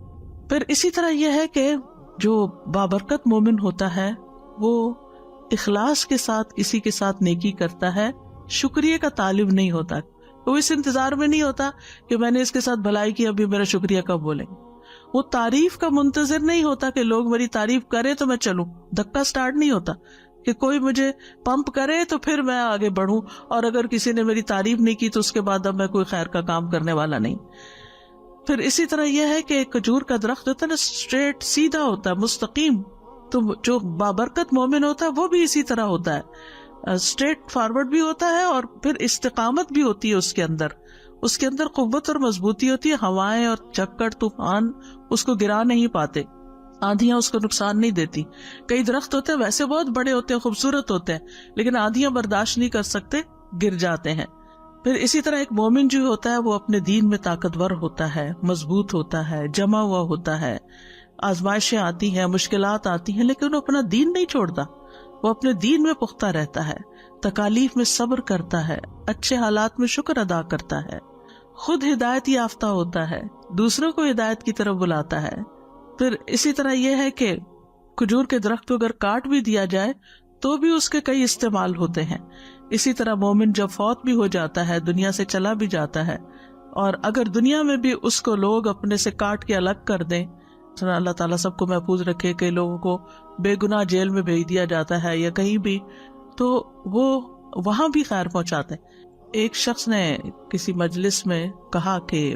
پھر اسی طرح یہ ہے کہ جو بابرکت مومن ہوتا ہے وہ اخلاص کے ساتھ کسی کے ساتھ نیکی کرتا ہے، شکریہ کا طالب نہیں ہوتا. وہ اس انتظار میں نہیں ہوتا کہ میں نے اس کے ساتھ بھلائی کی، ابھی میرا شکریہ کب بولیں. وہ تعریف کا منتظر نہیں ہوتا کہ لوگ میری تعریف کرے تو میں چلوں. دھکا سٹارٹ نہیں ہوتا کہ کوئی مجھے پمپ کرے تو پھر میں آگے بڑھوں، اور اگر کسی نے میری تعریف نہیں کی تو اس کے بعد اب میں کوئی خیر کا کام کرنے والا نہیں. پھر اسی طرح یہ ہے کہ کھجور کا درخت ہوتا ہے نا، اسٹریٹ، سیدھا ہوتا ہے، مستقیم. تو جو بابرکت مومن ہوتا ہے وہ بھی اسی طرح ہوتا ہے، اسٹریٹ فارورڈ بھی ہوتا ہے، اور پھر استقامت بھی ہوتی ہے اس کے اندر قوت اور مضبوطی ہوتی ہے. ہوائیں اور چکر طوفان اس کو گرا نہیں پاتے، آندھیاں اس کو نقصان نہیں دیتی. کئی درخت ہوتے ہیں ویسے بہت بڑے ہوتے ہیں، خوبصورت ہوتے ہیں، لیکن آندھیاں برداشت نہیں کر سکتے، گر جاتے ہیں. پھر اسی طرح ایک مومن جو ہوتا ہے وہ اپنے دین میں طاقتور ہوتا ہے، مضبوط ہوتا ہے، جمع ہوا ہوتا ہے. آزمائشیں آتی ہیں، مشکلات آتی ہیں، لیکن وہ اپنا دین نہیں چھوڑتا، وہ اپنے دین میں پختہ رہتا ہے. تکالیف میں صبر کرتا ہے، اچھے حالات میں شکر ادا کرتا ہے، خود ہدایت یافتہ ہوتا ہے، دوسروں کو ہدایت کی طرف بلاتا ہے۔ پھر اسی طرح یہ ہے کہ کھجور کے درخت کو اگر کاٹ بھی دیا جائے تو بھی اس کے کئی استعمال ہوتے ہیں۔ اسی طرح مومن جب فوت بھی ہو جاتا ہے، دنیا سے چلا بھی جاتا ہے، اور اگر دنیا میں بھی اس کو لوگ اپنے سے کاٹ کے الگ کر دیں، اللہ تعالیٰ سب کو محفوظ رکھے کہ لوگوں کو بے گناہ جیل میں بھیج دیا جاتا ہے یا کہیں بھی، تو وہ وہاں بھی خیر پہنچاتے ہیں۔ ایک شخص نے کسی مجلس میں کہا کہ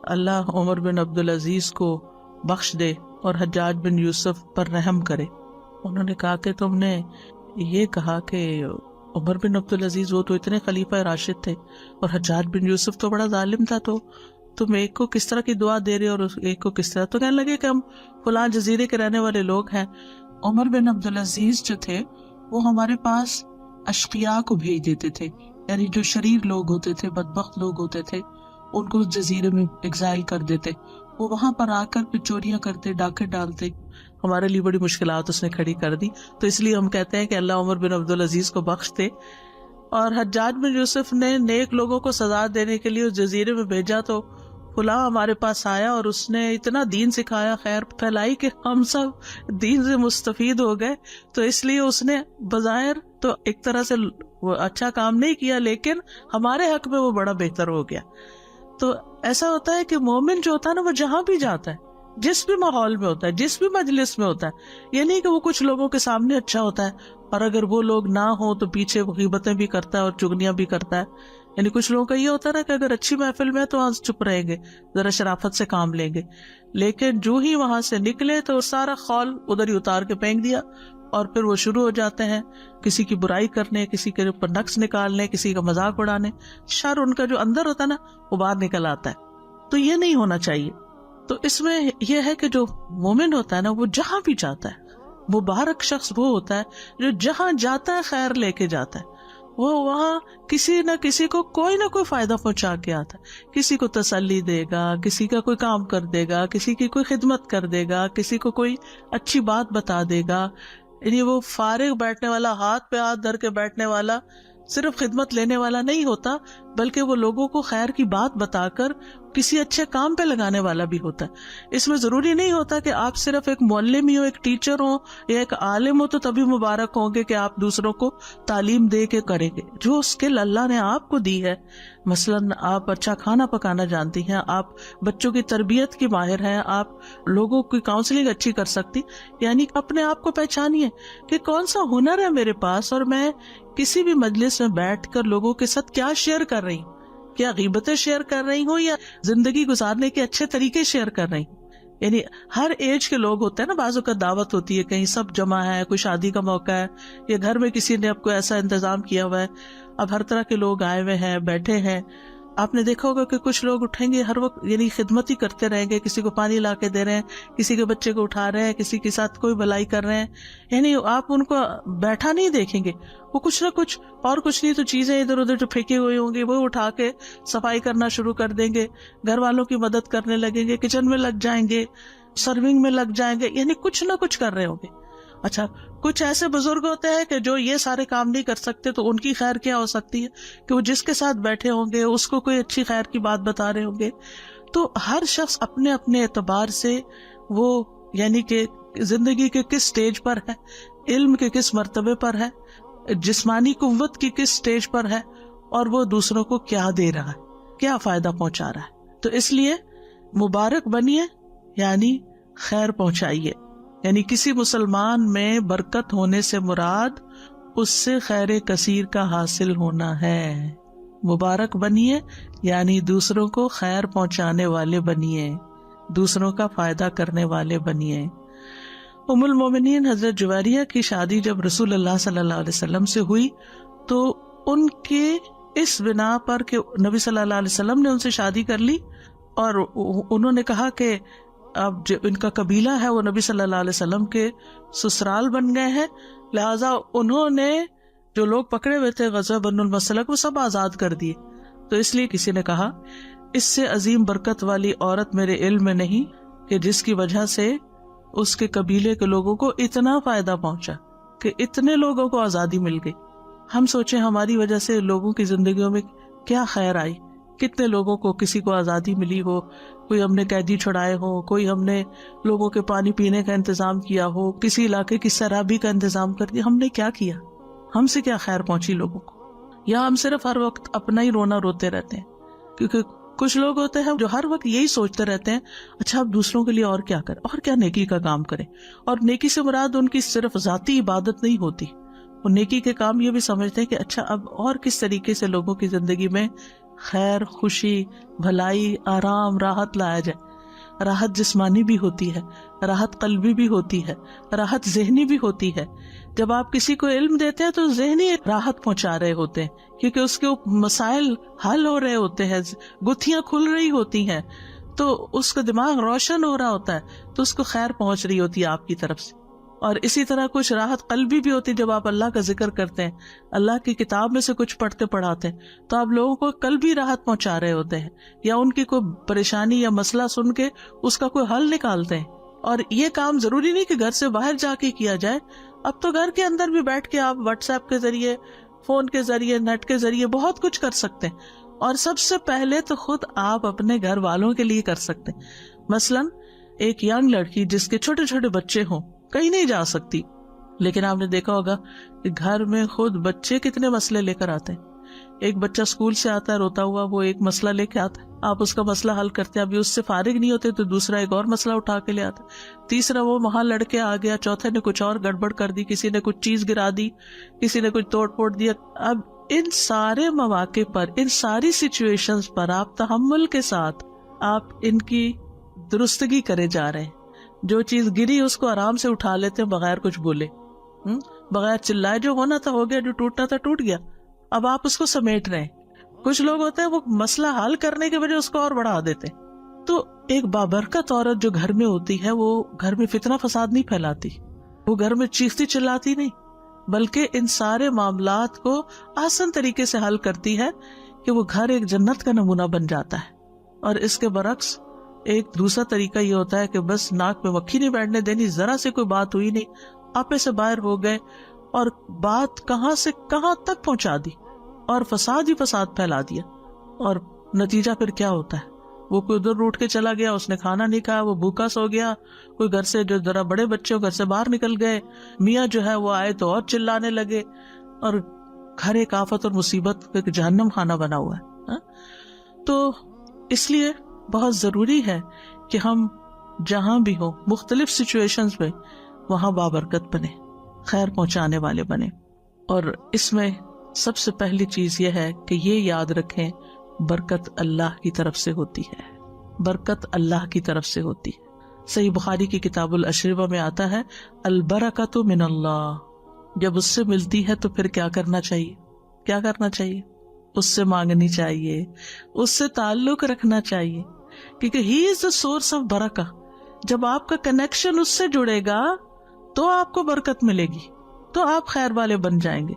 اللہ عمر بن عبدالعزیز کو بخش دے اور حجاج بن یوسف پر رحم کرے۔ انہوں نے کہا کہ تم نے یہ کہا کہ عمر بن عبدالعزیز وہ تو اتنے خلیفہ راشد تھے اور حجاج بن یوسف تو بڑا ظالم تھا، تو تم ایک کو کس طرح کی دعا دے رہے اور ایک کو کس طرح؟ تو کہنے لگے کہ ہم فلاں جزیرے کے رہنے والے لوگ ہیں، عمر بن عبدالعزیز جو تھے وہ ہمارے پاس اشقیاء کو بھیج دیتے تھے، یعنی جو شریر لوگ ہوتے تھے، بدبخت لوگ ہوتے تھے، ان کو اس جزیرے میں ایگزائل کر دیتے، وہ وہاں پر آ کر پھر چوریاں کرتے، ڈاکے ڈالتے۔ ہمارے لیے بڑی مشکلات اس نے کھڑی کر دی، تو اس لیے ہم کہتے ہیں کہ اللہ عمر بن عبدالعزیز کو بخش دے۔ اور حجاج بن یوسف نے نیک لوگوں کو سزا دینے کے لیے اس جزیرے میں بھیجا، تو فلاں ہمارے پاس آیا اور اس نے اتنا دین سکھایا، خیر پھیلائی کہ ہم سب دین سے مستفید ہو گئے، تو اس لیے اس نے بظاہر تو ایک طرح سے وہ اچھا کام نہیں کیا، لیکن ہمارے حق میں وہ بڑا بہتر ہو گیا۔ تو ایسا ہوتا ہے کہ مومن جو ہوتا ہے نا، وہ جہاں بھی جاتا ہے، جس بھی ماحول میں ہوتا ہے، جس بھی مجلس میں ہوتا ہے، یہ نہیں کہ وہ کچھ لوگوں کے سامنے اچھا ہوتا ہے اور اگر وہ لوگ نہ ہوں تو پیچھے غیبتیں بھی کرتا ہے اور چگلیاں بھی کرتا ہے۔ یعنی کچھ لوگوں کا یہ ہوتا ہے نا کہ اگر اچھی محفل میں ہے تو وہاں چپ رہیں گے، ذرا شرافت سے کام لیں گے، لیکن جو ہی وہاں سے نکلے تو سارا خول ادھر ہی اتار کے پھینک دیا، اور پھر وہ شروع ہو جاتے ہیں کسی کی برائی کرنے، کسی کے اوپر نقص نکالنے، کسی کا مذاق اڑانے۔ شر ان کا جو اندر ہوتا ہے نا وہ باہر نکل آتا ہے، تو یہ نہیں ہونا چاہیے۔ تو اس میں یہ ہے کہ جو مومن ہوتا ہے نا، وہ جہاں بھی جاتا ہے، مبارک شخص وہ ہوتا ہے جو جہاں جاتا ہے خیر لے کے جاتا ہے، وہ وہاں کسی نہ کسی کو کوئی نہ کوئی فائدہ پہنچا کے آتا ہے، کسی کو تسلی دے گا، کسی کا کوئی کام کر دے گا، کسی کی کوئی خدمت کر دے گا، کسی کو کوئی اچھی بات بتا دے گا۔ یعنی وہ فارغ بیٹھنے والا، ہاتھ پہ ہاتھ دھر کے بیٹھنے والا، صرف خدمت لینے والا نہیں ہوتا، بلکہ وہ لوگوں کو خیر کی بات بتا کر کسی اچھے کام پہ لگانے والا بھی ہوتا ہے۔ اس میں ضروری نہیں ہوتا کہ آپ صرف ایک معلم ہی ہو، ایک ٹیچر ہو یا ایک عالم ہو تو تبھی مبارک ہوں گے کہ آپ دوسروں کو تعلیم دے کے کریں گے۔ جو اسکل اللہ نے آپ کو دی ہے، مثلاً آپ اچھا کھانا پکانا جانتی ہیں، آپ بچوں کی تربیت کی ماہر ہیں، آپ لوگوں کی کاؤنسلنگ اچھی کر سکتی، یعنی اپنے آپ کو پہچانیے کہ کون سا ہنر ہے میرے پاس، اور میں کسی بھی مجلس میں بیٹھ کر لوگوں کے ساتھ کیا شیئر کر رہی ہوں، کیا غیبتیں شیئر کر رہی ہوں یا زندگی گزارنے کے اچھے طریقے شیئر کر رہی ہوں۔ یعنی ہر ایج کے لوگ ہوتے ہیں نا، بعض اوقات دعوت ہوتی ہے، کہیں سب جمع ہے، کوئی شادی کا موقع ہے یا گھر میں کسی نے اب کوئی ایسا انتظام کیا ہوا ہے، اب ہر طرح کے لوگ آئے ہوئے ہیں، بیٹھے ہیں۔ آپ نے دیکھا ہوگا کہ کچھ لوگ اٹھیں گے ہر وقت، یعنی خدمت ہی کرتے رہیں گے، کسی کو پانی لا کے دے رہے ہیں، کسی کے بچے کو اٹھا رہے ہیں، کسی کے ساتھ کوئی بھلائی کر رہے ہیں، یعنی آپ ان کو بیٹھا نہیں دیکھیں گے، وہ کچھ نہ کچھ، اور کچھ نہیں تو چیزیں ادھر ادھر جو پھینکی ہوئی ہوں گی وہ اٹھا کے صفائی کرنا شروع کر دیں گے، گھر والوں کی مدد کرنے لگیں گے، کچن میں لگ جائیں گے، سرونگ میں لگ جائیں گے، یعنی کچھ نہ کچھ کر رہے ہوں گے۔ اچھا، کچھ ایسے بزرگ ہوتے ہیں کہ جو یہ سارے کام نہیں کر سکتے، تو ان کی خیر کیا ہو سکتی ہے کہ وہ جس کے ساتھ بیٹھے ہوں گے اس کو کوئی اچھی خیر کی بات بتا رہے ہوں گے۔ تو ہر شخص اپنے اپنے اعتبار سے وہ یعنی کہ زندگی کے کس سٹیج پر ہے، علم کے کس مرتبے پر ہے، جسمانی قوت کی کس سٹیج پر ہے، اور وہ دوسروں کو کیا دے رہا ہے، کیا فائدہ پہنچا رہا ہے۔ تو اس لیے مبارک بنیے، یعنی خیر پہنچائیے، یعنی کسی مسلمان میں برکت ہونے سے مراد اس سے خیر کثیر کا حاصل ہونا ہے۔ مبارک بنیے یعنی دوسروں کو خیر پہنچانے والے بنیے، دوسروں کا فائدہ کرنے والے بنیے۔ ام المومنین حضرت جویریہ کی شادی جب رسول اللہ صلی اللہ علیہ وسلم سے ہوئی تو ان کے اس بنا پر کہ نبی صلی اللہ علیہ وسلم نے ان سے شادی کر لی، اور انہوں نے کہا کہ اب جو ان کا قبیلہ ہے وہ نبی صلی اللہ علیہ وسلم کے سسرال بن گئے ہیں، لہٰذا انہوں نے جو لوگ پکڑے ہوئے تھے غزوہ بنو المصطلق وہ سب آزاد کر دیے۔ تو اس لیے کسی نے کہا اس سے عظیم برکت والی عورت میرے علم میں نہیں کہ جس کی وجہ سے اس کے قبیلے کے لوگوں کو اتنا فائدہ پہنچا کہ اتنے لوگوں کو آزادی مل گئی۔ ہم سوچیں ہماری وجہ سے لوگوں کی زندگیوں میں کیا خیر آئی، کتنے لوگوں کو، کسی کو آزادی ملی ہو، کوئی ہم نے قیدی چھڑائے ہو، کوئی ہم نے لوگوں کے پانی پینے کا انتظام کیا ہو، کسی علاقے کی سرابی کا انتظام کر دیا. ہم نے کیا کیا؟ ہم سے کیا خیر پہنچی لوگوں کو؟ یا ہم صرف ہر وقت اپنا ہی رونا روتے رہتے ہیں؟ کیونکہ کچھ لوگ ہوتے ہیں جو ہر وقت یہی سوچتے رہتے ہیں اچھا اب دوسروں کے لیے اور کیا کریں، اور کیا نیکی کا کام کریں. اور نیکی سے مراد ان کی صرف ذاتی عبادت نہیں ہوتی، وہ نیکی کے کام یہ بھی سمجھتے ہیں کہ اچھا اب اور کس طریقے سے لوگوں کی زندگی میں خیر، خوشی، بھلائی، آرام، راحت لایا جائے. راحت جسمانی بھی ہوتی ہے، راحت قلبی بھی ہوتی ہے، راحت ذہنی بھی ہوتی ہے. جب آپ کسی کو علم دیتے ہیں تو ذہنی راحت پہنچا رہے ہوتے ہیں، کیونکہ اس کے مسائل حل ہو رہے ہوتے ہیں، گتھیاں کھل رہی ہوتی ہیں، تو اس کا دماغ روشن ہو رہا ہوتا ہے، تو اس کو خیر پہنچ رہی ہوتی ہے آپ کی طرف سے. اور اسی طرح کچھ راحت قلبی بھی ہوتی ہے، جب آپ اللہ کا ذکر کرتے ہیں، اللہ کی کتاب میں سے کچھ پڑھتے پڑھاتے ہیں، تو آپ لوگوں کو قلبی راحت پہنچا رہے ہوتے ہیں، یا ان کی کوئی پریشانی یا مسئلہ سن کے اس کا کوئی حل نکالتے ہیں. اور یہ کام ضروری نہیں کہ گھر سے باہر جا کے کیا جائے، اب تو گھر کے اندر بھی بیٹھ کے آپ واٹس ایپ کے ذریعے، فون کے ذریعے، نیٹ کے ذریعے بہت کچھ کر سکتے ہیں. اور سب سے پہلے تو خود آپ اپنے گھر والوں کے لیے کر سکتے ہیں. مثلاً ایک ینگ لڑکی جس کے چھوٹے چھوٹے بچے ہوں، کہیں نہیں جا سکتی، لیکن آپ نے دیکھا ہوگا کہ گھر میں خود بچے کتنے مسئلے لے کر آتے ہیں. ایک بچہ اسکول سے آتا ہے روتا ہوا، وہ ایک مسئلہ لے کے آتا ہے، آپ اس کا مسئلہ حل کرتے ہیں. ابھی اس سے فارغ نہیں ہوتے تو دوسرا ایک اور مسئلہ اٹھا کے لے آتا ہے، تیسرا وہ وہاں لڑکے آ گیا، چوتھے نے کچھ اور گڑبڑ کر دی، کسی نے کچھ چیز گرا دی، کسی نے کچھ توڑ پھوڑ دیا. اب ان سارے مواقع پر، ان ساری سچویشنز پر آپ تحمل کے ساتھ آپ ان کی درستگی کرے جا رہے ہیں. جو چیز گری اس کو آرام سے اٹھا لیتے ہیں بغیر کچھ بولے، بغیر چلائے. جو ہونا تھا ہو گیا، جو ٹوٹنا تھا ٹوٹ گیا، اب آپ اس کو سمیٹ رہے ہیں. کچھ لوگ ہوتے ہیں وہ مسئلہ حل کرنے کے بجائے اس کو اور بڑھا دیتے ہیں. تو ایک بابرکت عورت جو گھر میں ہوتی ہے، وہ گھر میں فتنہ فساد نہیں پھیلاتی، وہ گھر میں چیختی چلاتی نہیں، بلکہ ان سارے معاملات کو آسان طریقے سے حل کرتی ہے کہ وہ گھر ایک جنت کا نمونہ بن جاتا ہے. اور اس کے برعکس ایک دوسرا طریقہ یہ ہوتا ہے کہ بس ناک میں مکھی نہیں بیٹھنے دینی، ذرا سے کوئی بات ہوئی نہیں، آپے سے باہر ہو گئے اور بات کہاں سے کہاں تک پہنچا دی اور فساد ہی فساد پھیلا دیا. اور نتیجہ پھر کیا ہوتا ہے؟ وہ کوئی ادھر روٹ کے چلا گیا، اس نے کھانا نہیں کھایا، وہ بھوکا سو گیا. کوئی گھر سے جو ذرا بڑے بچے گھر سے باہر نکل گئے، میاں جو ہے وہ آئے تو اور چلانے لگے، اور گھر ایک آفت اور مصیبت ایک جہنم خانہ بنا ہوا ہے. تو اس لیے بہت ضروری ہے کہ ہم جہاں بھی ہوں، مختلف سچویشنز میں، وہاں بابرکت بنے، خیر پہنچانے والے بنے. اور اس میں سب سے پہلی چیز یہ ہے کہ یہ یاد رکھیں، برکت اللہ کی طرف سے ہوتی ہے، برکت اللہ کی طرف سے ہوتی ہے. صحیح بخاری کی کتاب الاشربہ میں آتا ہے، البرکۃ من اللہ. جب اس سے ملتی ہے تو پھر کیا کرنا چاہیے؟ کیا کرنا چاہیے؟ اس سے مانگنی چاہیے، اس سے تعلق رکھنا چاہیے، کیونکہ ہی از دا سورس آف برکہ. جب آپ کا کنیکشن اس سے جڑے گا تو آپ کو برکت ملے گی، تو آپ خیر والے بن جائیں گے.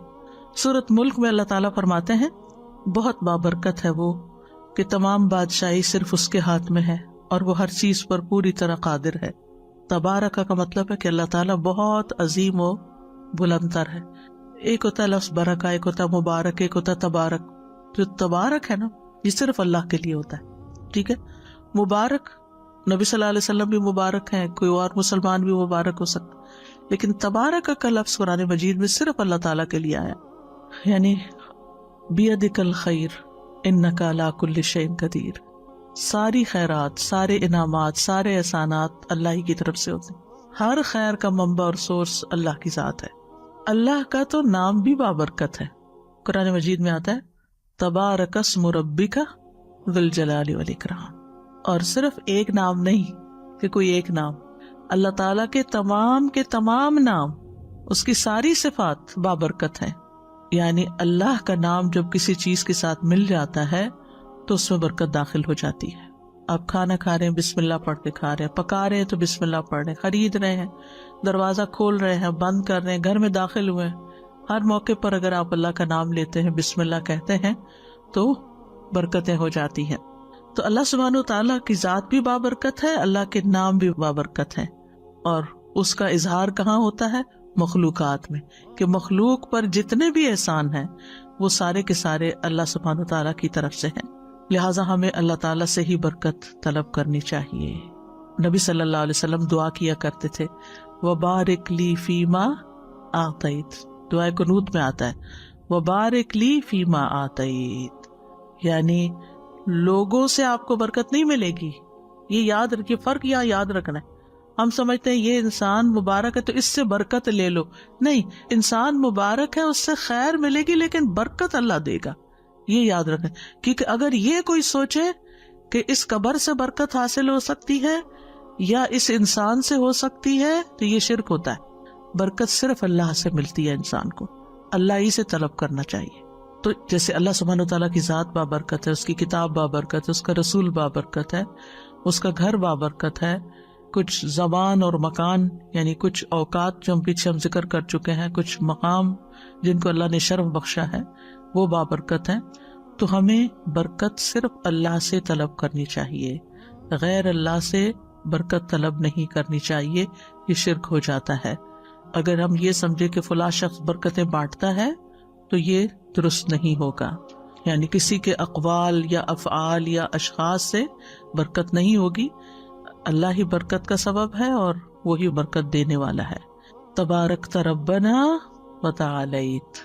سورۃ ملک میں اللہ تعالیٰ فرماتے ہیں، بہت بابرکت ہے وہ کہ تمام بادشاہی صرف اس کے ہاتھ میں ہے اور وہ ہر چیز پر پوری طرح قادر ہے. تبارک کا مطلب ہے کہ اللہ تعالیٰ بہت عظیم و بلند تر ہے. ایک ہوتا ہے لفظ برکہ، ایک ہوتا ہے مبارک، ایک ہوتا ہے تبارک. جو تبارک ہے نا، یہ صرف اللہ کے لیے ہوتا ہے، ٹھیک ہے. مبارک، نبی صلی اللہ علیہ وسلم بھی مبارک ہیں، کوئی اور مسلمان بھی مبارک ہو سکتا، لیکن تبارک کا لفظ قرآن مجید میں صرف اللہ تعالیٰ کے لیے آیا. یعنی بیدک الخیر انک علی کل شیء قدیر. ساری خیرات، سارے انعامات، سارے احسانات اللہ ہی کی طرف سے ہوتے ہیں. ہر خیر کا منبع اور سورس اللہ کی ذات ہے. اللہ کا تو نام بھی بابرکت ہے. قرآن مجید میں آتا ہے، تبارک اسم ربک ذی الجلال والاکرام. اور صرف ایک نام نہیں کہ کوئی ایک نام، اللہ تعالیٰ کے تمام نام، اس کی ساری صفات بابرکت ہیں. یعنی اللہ کا نام جب کسی چیز کے ساتھ مل جاتا ہے تو اس میں برکت داخل ہو جاتی ہے. آپ کھانا کھا رہے ہیں، بسم اللہ پڑھ کے کھا رہے ہیں، پکا رہے ہیں تو بسم اللہ پڑھ رہے ہیں، خرید رہے ہیں، دروازہ کھول رہے ہیں، بند کر رہے ہیں، گھر میں داخل ہوئے ہیں، ہر موقع پر اگر آپ اللہ کا نام لیتے ہیں، بسم اللہ کہتے ہیں، تو برکتیں ہو جاتی ہیں. تو اللہ سبحانہ وتعالیٰ کی ذات بھی بابرکت ہے، اللہ کے نام بھی بابرکت ہے. اور اس کا اظہار کہاں ہوتا ہے؟ مخلوقات میں، کہ مخلوق پر جتنے بھی احسان ہیں وہ سارے کے سارے اللہ سبحانہ وتعالیٰ کی طرف سے ہیں، لہٰذا ہمیں اللہ تعالیٰ سے ہی برکت طلب کرنی چاہیے۔ نبی صلی اللہ علیہ وسلم دعا کیا کرتے تھے، وبارک لی فیما آتیت، دعائے قنوت میں آتا ہے وبارک لی فیما آتیت، یعنی لوگوں سے آپ کو برکت نہیں ملے گی، یہ یاد رکھیے، فرق یہاں یاد رکھنا ہے۔ ہم سمجھتے ہیں یہ انسان مبارک ہے تو اس سے برکت لے لو، نہیں، انسان مبارک ہے، اس سے خیر ملے گی لیکن برکت اللہ دے گا، یہ یاد رکھیں۔ کیونکہ اگر یہ کوئی سوچے کہ اس قبر سے برکت حاصل ہو سکتی ہے یا اس انسان سے ہو سکتی ہے تو یہ شرک ہوتا ہے۔ برکت صرف اللہ سے ملتی ہے، انسان کو اللہ ہی سے طلب کرنا چاہیے۔ تو جیسے اللہ سبحانہ وتعالیٰ کی ذات بابرکت ہے، اس کی کتاب بابرکت ہے، اس کا رسول بابرکت ہے، اس کا گھر بابرکت ہے، کچھ زبان اور مکان یعنی کچھ اوقات جو ہم پیچھے ذکر کر چکے ہیں، کچھ مقام جن کو اللہ نے شرف بخشا ہے وہ بابرکت ہیں، تو ہمیں برکت صرف اللہ سے طلب کرنی چاہیے، غیر اللہ سے برکت طلب نہیں کرنی چاہیے، یہ شرک ہو جاتا ہے۔ اگر ہم یہ سمجھے کہ فلاں شخص برکتیں بانٹتا ہے تو یہ درست نہیں ہوگا، یعنی کسی کے اقوال یا افعال یا اشخاص سے برکت نہیں ہوگی، اللہ ہی برکت کا سبب ہے اور وہی برکت دینے والا ہے۔ تبارکت ربنا وتعالیت،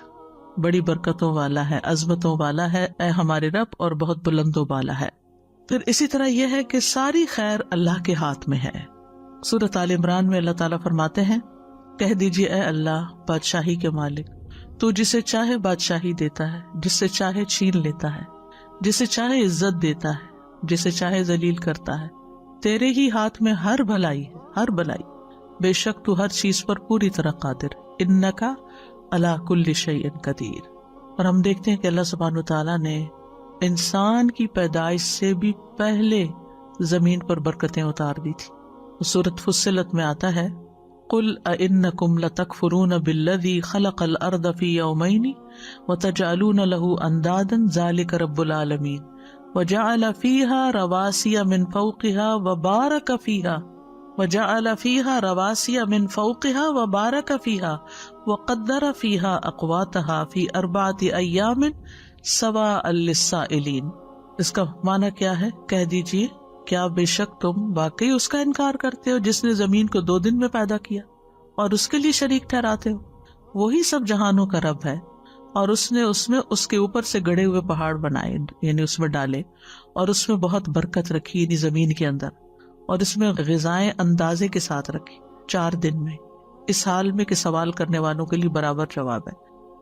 بڑی برکتوں والا ہے، عظمتوں والا ہے اے ہمارے رب، اور بہت بلند و بالا ہے۔ پھر اسی طرح یہ ہے کہ ساری خیر اللہ کے ہاتھ میں ہے۔ سورۃ آل عمران میں اللہ تعالیٰ فرماتے ہیں، کہہ دیجیے اے اللہ بادشاہی کے مالک، تو جسے چاہے بادشاہی دیتا ہے، جس سے چاہے چھین لیتا ہے، جسے چاہے عزت دیتا ہے، جسے چاہے ذلیل کرتا ہے، تیرے ہی ہاتھ میں ہر بھلائی ہے، ہر بھلائی، بے شک تو ہر چیز پر پوری طرح قادر، انکا علی کل شیء قدیر۔ اور ہم دیکھتے ہیں کہ اللہ سبحانہ وتعالیٰ نے انسان کی پیدائش سے بھی پہلے زمین پر برکتیں اتار دی تھی۔ سورۃ فصلت میں آتا ہے، قل اانکم لتکفرون بالذی خلق الارض فی یومین وتجعلون له اندادا ذلک رب العالمین وجعل فیہا رواسی من فوقہا وبارک فیہا من فوقہا وبارک فیہا وقدر فیہا اقواتہا فی 4 ایام سواء للسائلین۔ اس کا معنی کیا ہے؟ کہہ دیجئے کیا بے شک تم واقعی اس کا انکار کرتے ہو جس نے زمین کو 2 دن میں پیدا کیا اور اس کے لیے شریک ٹھہراتے ہو؟ وہی سب جہانوں کا رب ہے، اور اس نے اس کے اوپر سے گڑے ہوئے پہاڑ بنائے، یعنی اس میں ڈالے، اور اس میں بہت برکت رکھی، یعنی زمین کے اندر، اور اس میں غذائیں اندازے کے ساتھ رکھی 4 دن میں۔ اس حال میں کہ سوال کرنے والوں کے لیے برابر جواب ہے۔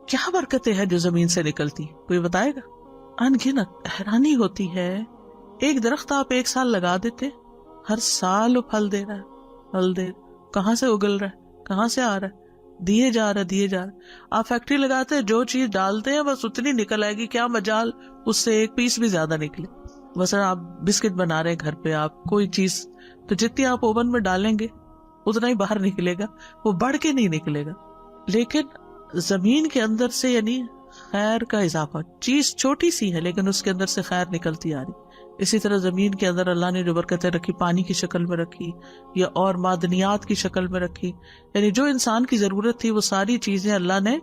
کیا برکتیں ہیں جو زمین سے نکلتی، کوئی بتائے گا؟ ان گنت۔ حیرانی ہوتی ہے، ایک درخت آپ 1 سال لگا دیتے، ہر سال وہ پھل دے رہا ہے، پھل دے، کہاں سے اگل رہا ہے، کہاں سے آ رہا ہے، دیے جا رہا۔ آپ فیکٹری لگاتے ہیں، جو چیز ڈالتے ہیں بس اتنی نکل آئے گی، کیا مجال اس سے 1 پیس بھی زیادہ نکلے۔ مثلا آپ بسکٹ بنا رہے ہیں گھر پہ، آپ کوئی چیز تو جتنی آپ اوون میں ڈالیں گے اتنا ہی باہر نکلے گا، وہ بڑھ کے نہیں نکلے گا۔ لیکن زمین کے اندر سے یعنی خیر کا اضافہ، چیز چھوٹی سی ہے لیکن اس کے اندر سے خیر نکلتی آ رہی۔ اسی طرح زمین کے اندر اللہ نے جو برکتیں رکھی، پانی کی شکل میں رکھی یا اور معدنیات کی شکل میں رکھی، یعنی جو انسان کی ضرورت تھی وہ ساری چیزیں اللہ نے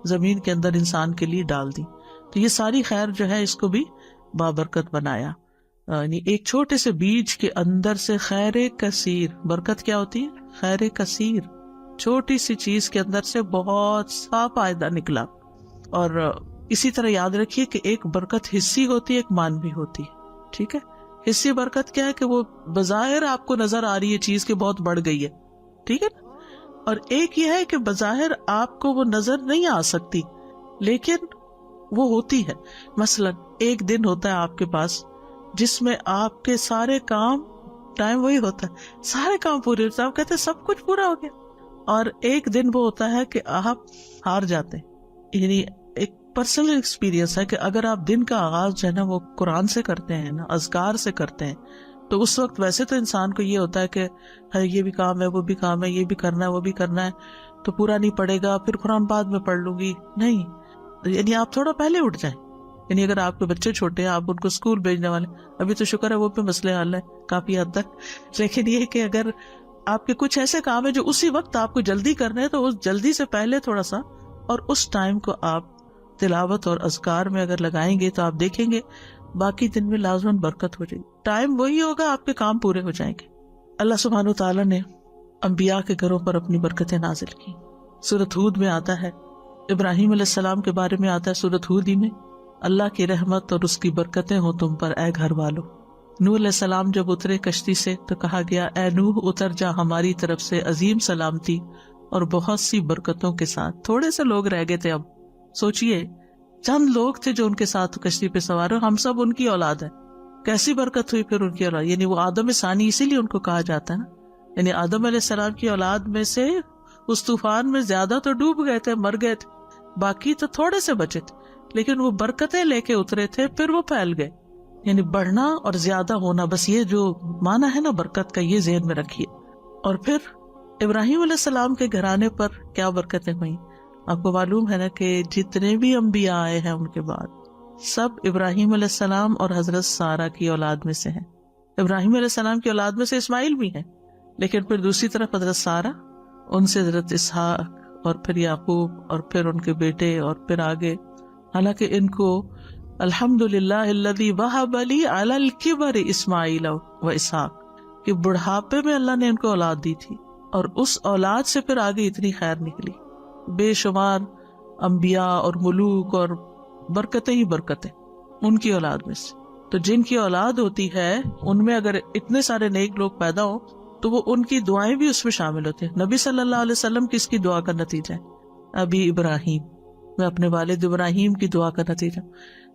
زمین کے اندر انسان کے لیے ڈال دی۔ تو یہ ساری خیر جو ہے اس کو بھی بابرکت بنایا، یعنی ایک چھوٹے سے بیج کے اندر سے خیر کثیر۔ برکت کیا ہوتی ہے؟ خیر کثیر، چھوٹی سی چیز کے اندر سے بہت سا فائدہ نکلا۔ اور اسی طرح یاد رکھیے کہ ایک برکت حصی ہوتی ہے، ایک مانوی ہوتی ہے، ٹھیک ہے؟ حصی برکت کیا ہے کہ وہ بظاہر آپ کو نظر آ رہی ہے چیز کہ بہت بڑھ گئی ہے، ٹھیک ہے نا؟ اور ایک یہ ہے کہ بظاہر آپ کو وہ نظر نہیں آ سکتی لیکن وہ ہوتی ہے۔ مثلا ایک دن ہوتا ہے آپ کے پاس جس میں آپ کے سارے کام، ٹائم وہی ہوتا ہے، سارے کام پورے ہوتے ہیں، آپ کہتے ہیں سب کچھ پورا ہو گیا۔ اور ایک دن وہ ہوتا ہے کہ آپ ہار جاتے ہیں، یعنی ایک پرسنل ایکسپیرینس ہے کہ اگر آپ دن کا آغاز جو ہے نا وہ قرآن سے کرتے ہیں نا، اذکار سے کرتے ہیں، تو اس وقت ویسے تو انسان کو یہ ہوتا ہے کہ یہ بھی کام ہے، وہ بھی کام ہے، یہ بھی کرنا ہے، وہ بھی کرنا ہے، تو پورا نہیں پڑے گا، پھر قرآن بعد میں پڑھ لوں گی، نہیں، یعنی آپ تھوڑا پہلے اٹھ جائیں۔ یعنی اگر آپ کے بچے چھوٹے ہیں، آپ ان کو اسکول بھیجنے والے، ابھی تو شکر ہے وہ پہ مسئلے حل ہے کافی حد تک، لیکن یہ کہ اگر آپ کے کچھ ایسے کام ہیں جو اسی وقت آپ کو جلدی کرنے ہیں، تو اس جلدی سے پہلے تھوڑا سا اور اس ٹائم کو آپ تلاوت اور اذکار میں اگر لگائیں گے تو آپ دیکھیں گے باقی دن میں لازماً برکت ہو جائے گی. ٹائم وہی ہوگا، آپ کے کام پورے ہو جائیں گے. اللہ سبحانہ وتعالیٰ نے انبیاء کے گھروں پر اپنی برکتیں نازل کی. سورۃ ہود میں آتا ہے، ابراہیم علیہ السلام کے بارے میں آتا ہے سورۃ ہود ہی میں، اللہ کی رحمت اور اس کی برکتیں ہوں تم پر اے گھر والو. نوح علیہ السلام جب اترے کشتی سے تو کہا گیا اے نوح اتر جا ہماری طرف سے عظیم سلامتی اور بہت سی برکتوں کے ساتھ. تھوڑے سے لوگ رہ گئے تھے. اب سوچئے چند لوگ تھے جو ان کے ساتھ کشتی پہ سوار ہو، ہم سب ان کی اولاد ہے. کیسی برکت ہوئی پھر ان کی اولاد، یعنی وہ آدم ثانی، اسی لیے ان کو کہا جاتا ہے نا، یعنی آدم علیہ السلام کی اولاد میں سے اس طوفان میں زیادہ تو ڈوب گئے تھے، مر گئے تھے، باقی تو تھوڑے سے بچے تھے، لیکن وہ برکتیں لے کے اترے تھے، پھر وہ پھیل گئے. یعنی بڑھنا اور زیادہ ہونا، بس یہ جو معنی ہے نا برکت کا، یہ ذہن میں رکھیے. اور پھر ابراہیم علیہ السلام کے گھرانے پر کیا برکتیں ہوئیں. آپ کو معلوم ہے نا کہ جتنے بھی انبیاء آئے ہیں ان کے بعد سب ابراہیم علیہ السلام اور حضرت سارہ کی اولاد میں سے ہیں. ابراہیم علیہ السلام کی اولاد میں سے اسماعیل بھی ہیں، لیکن پھر دوسری طرف حضرت سارہ، ان سے حضرت اسحاق اور پھر یعقوب اور پھر ان کے بیٹے اور پھر آگے. حالانکہ ان کو الحمدللہ الذی وہب لی علی الکبر اسماعیل و اسحاق، کہ بڑھاپے میں اللہ نے ان کو اولاد دی تھی، اور اس اولاد سے پھر آگے اتنی خیر نکلی. بے شمار انبیاء اور ملوک اور برکتیں ہی برکتیں ان کی اولاد میں سے. تو جن کی اولاد ہوتی ہے ان میں اگر اتنے سارے نیک لوگ پیدا ہوں تو وہ ان کی دعائیں بھی اس میں شامل ہوتے ہیں. نبی صلی اللہ علیہ وسلم کس کی دعا کا نتیجہ ہے؟ ابی ابراہیم، میں اپنے والد ابراہیم کی دعا کا نتیجہ.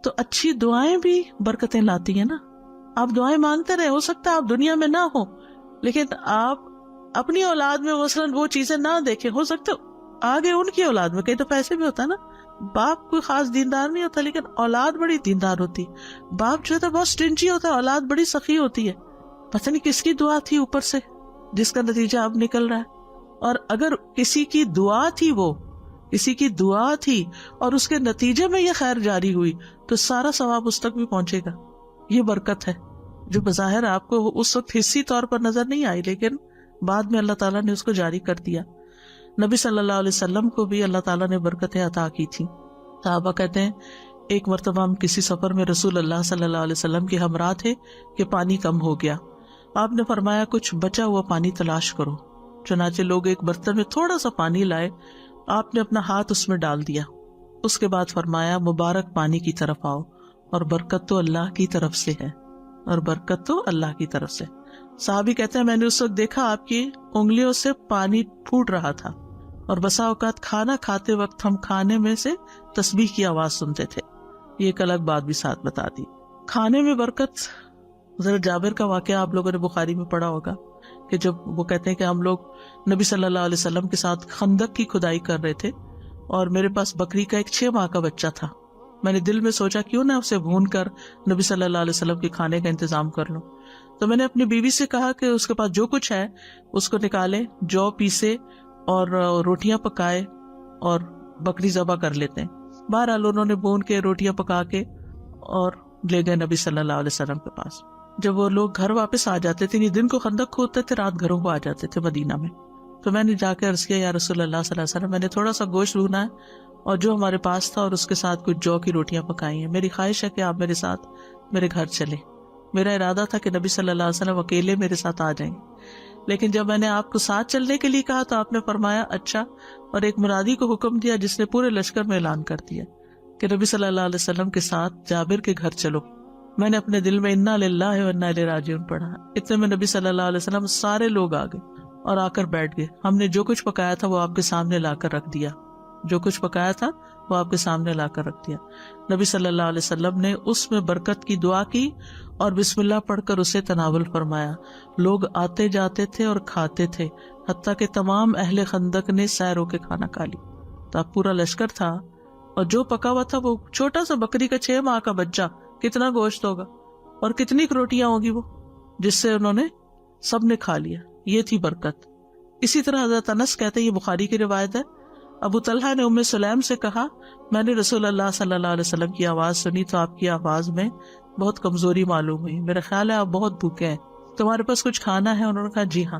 تو اچھی دعائیں بھی برکتیں لاتی ہیں نا. آپ دعائیں مانگتے رہے، ہو سکتا ہے آپ دنیا میں نہ ہو، لیکن آپ اپنی اولاد میں مثلاً وہ چیزیں نہ دیکھیں، ہو سکتا آگے ان کی اولاد میں. کہیں تو پیسے بھی ہوتا ہے نا، باپ کوئی خاص دیندار نہیں ہوتا لیکن اولاد بڑی دیندار ہوتی. باپ جو ہے بہت سٹنجی ہوتا ہے، اولاد بڑی سخی ہوتی ہے. پتہ نہیں کس کی دعا تھی اوپر سے جس کا نتیجہ اب نکل رہا ہے. اور اگر کسی کی دعا تھی، وہ کسی کی دعا تھی اور اس کے نتیجے میں یہ خیر جاری ہوئی، تو سارا ثواب اس تک بھی پہنچے گا. یہ برکت ہے جو بظاہر آپ کو اس وقت حصی طور پر نظر نہیں آئی، لیکن بعد میں اللہ تعالیٰ نے اس کو جاری کر دیا. نبی صلی اللہ علیہ وسلم کو بھی اللہ تعالیٰ نے برکتیں عطا کی تھی. صحابہ کہتے ہیں ایک مرتبہ ہم کسی سفر میں رسول اللہ صلی اللہ علیہ وسلم کے ہمراہ تھے کہ پانی کم ہو گیا. آپ نے فرمایا کچھ بچا ہوا پانی تلاش کرو. چنانچہ لوگ ایک برتن میں تھوڑا سا پانی لائے، آپ نے اپنا ہاتھ اس میں ڈال دیا. اس کے بعد فرمایا مبارک پانی کی طرف آؤ، اور برکت تو اللہ کی طرف سے ہے، اور برکت تو اللہ کی طرف سے. صحابی کہتے ہیں میں نے اس وقت دیکھا آپ کی انگلیوں سے پانی پھوٹ رہا تھا، اور بسا اوقات کھانا کھاتے وقت ہم کھانے میں سے تسبیح کی آواز سنتے تھے. یہ ایک الگ بات بھی ساتھ بتا دی. کھانے میں برکت، حضرت جابر کا واقعہ آپ لوگوں نے بخاری میں پڑھا ہوگا کہ جب وہ کہتے ہیں کہ ہم لوگ نبی صلی اللہ علیہ وسلم کے ساتھ خندق کی کھدائی کر رہے تھے، اور میرے پاس بکری کا ایک 6 ماہ کا بچہ تھا. میں نے دل میں سوچا کیوں نہ اسے بھون کر نبی صلی اللہ علیہ وسلم کے کھانے کا انتظام کر لوں. تو میں نے اپنی بیوی سے کہا کہ اس کے پاس جو کچھ ہے اس کو نکالے، جو پیسے اور روٹیاں پکائے اور بکری ذبح کر لیتے ہیں. بہرحال انہوں نے بھون کے روٹیاں پکا کے اور لے گئے نبی صلی اللہ علیہ وسلم کے پاس. جب وہ لوگ گھر واپس آ جاتے تھے، دن کو خندق کھودتے تھے، رات گھروں کو آ جاتے تھے مدینہ میں. تو میں نے جا کے عرض کیا یا رسول اللہ صلی اللہ علیہ وسلم، میں نے تھوڑا سا گوشت بھونا ہے اور جو ہمارے پاس تھا، اور اس کے ساتھ کچھ جو کی روٹیاں پکائی ہیں. میری خواہش ہے کہ آپ میرے ساتھ میرے گھر چلیں. میرا ارادہ تھا کہ نبی صلی اللہ علیہ وسلم اکیلے میرے ساتھ آ جائیں، لیکن جب میں نے آپ کو ساتھ چلنے کے لیے کہا تو آپ نے فرمایا اچھا، اور ایک منادی کو حکم دیا جس نے پورے لشکر میں اعلان کر دیا کہ نبی صلی اللہ علیہ وسلم کے ساتھ جابر کے گھر چلو. میں نے اپنے دل میں انا للہ و انا الیہ راجعون پڑھا. اتنے میں نبی صلی اللہ علیہ وسلم سارے لوگ آ گئے اور آ کر بیٹھ گئے. ہم نے جو کچھ پکایا تھا وہ آپ کے سامنے لا کر رکھ دیا، جو کچھ پکایا تھا وہ آپ کے سامنے لا کر رکھ دیا. نبی صلی اللہ علیہ وسلم نے اس میں برکت کی دعا کی اور بسم اللہ پڑھ کر اسے تناول فرمایا. لوگ آتے جاتے تھے اور کھاتے تھے، حتیٰ کہ تمام اہل خندق نے سیر ہو کے کھانا کھا لی. تو پورا لشکر تھا اور جو پکا ہوا تھا وہ چھوٹا سا بکری کا 6 ماہ کا بچہ، کتنا گوشت ہوگا اور کتنی روٹیاں ہوگی وہ، جس سے انہوں نے سب نے کھا لیا. یہ تھی برکت. اسی طرح حضرت انس کہتے ہیں، یہ بخاری کی روایت ہے، ابو طلحہ نے ام سلیم سے کہا میں نے رسول اللہ صلی اللہ علیہ وسلم کی آواز سنی تو آپ کی آواز میں بہت کمزوری معلوم ہوئی. میرا خیال ہے آپ بہت بھوکے ہیں، تمہارے پاس کچھ کھانا ہے؟ انہوں نے کہا جی ہاں.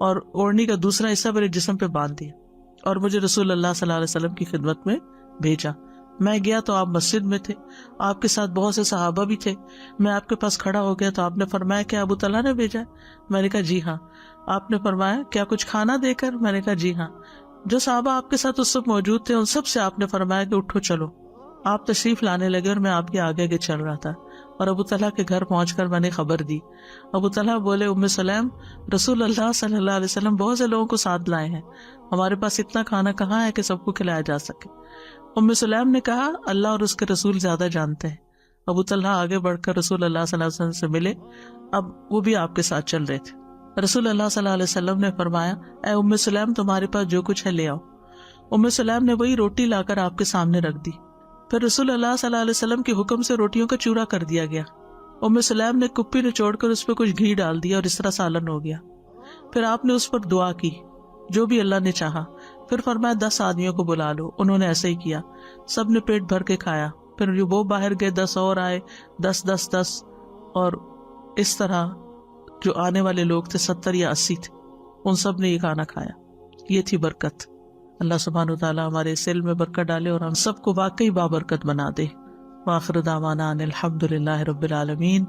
اور اوڑھنی کا دوسرا حصہ میرے جسم پہ باندھ دیا اور مجھے رسول اللہ صلی اللہ علیہ وسلم کی خدمت میں بھیجا۔ میں گیا تو آپ مسجد میں تھے، آپ کے ساتھ بہت سے صحابہ بھی تھے۔ میں آپ کے پاس کھڑا ہو گیا تو آپ نے فرمایا کہ ابو طلحہ نے بھیجا ہے؟ میں نے کہا جی ہاں۔ آپ نے فرمایا کیا کچھ کھانا دے کر؟ میں نے کہا جی ہاں۔ جو صحابہ آپ کے ساتھ اس وقت موجود تھے ان سب سے آپ نے فرمایا کہ اٹھو چلو۔ آپ تشریف لانے لگے اور میں آپ کے آگے آگے چل رہا تھا اور ابو طلحہ کے گھر پہنچ کر میں نے خبر دی۔ ابو طلحہ بولے ام سلیم، رسول اللہ صلی اللہ علیہ وسلم بہت سے لوگوں کو ساتھ لائے ہیں، ہمارے پاس اتنا کھانا کہاں ہے کہ سب کو کھلایا جا سکے۔ ام سلیم نے کہا اللہ اور اس کے رسول زیادہ جانتے ہیں۔ ابو طلحہ آگے بڑھ کر رسول اللہ صلی اللہ علیہ وسلم سے ملے، اب وہ بھی آپ کے ساتھ چل رہے تھے۔ رسول اللہ صلی اللہ علیہ وسلم نے فرمایا اے ام سلیم تمہارے پاس جو کچھ ہے لے آؤ۔ ام سلیم نے وہی روٹی لا کر آپ کے سامنے رکھ دی۔ پھر رسول اللہ صلی اللہ علیہ وسلم کے حکم سے روٹیوں کا چورا کر دیا گیا۔ ام سلیم نے کپی نچوڑ کر اس پہ کچھ گھی ڈال دیا اور اس طرح سالن ہو گیا۔ پھر آپ نے اس پر دعا کی جو بھی اللہ نے چاہا۔ پھر فرمایا 10 آدمیوں کو بلا لو، انہوں نے ایسے ہی کیا، سب نے پیٹ بھر کے کھایا۔ پھر جو وہ باہر گئے 10 اور آئے، 10 10 10 اور اس طرح جو آنے والے لوگ تھے 70 یا 80 تھے، ان سب نے یہ کھانا کھایا۔ یہ تھی برکت۔ اللہ سبحانہ وتعالی ہمارے اس علم میں برکت ڈالے اور ہم سب کو واقعی بابرکت بنا دے۔ وآخر دعوانا ان الحمد للہ رب العالمین۔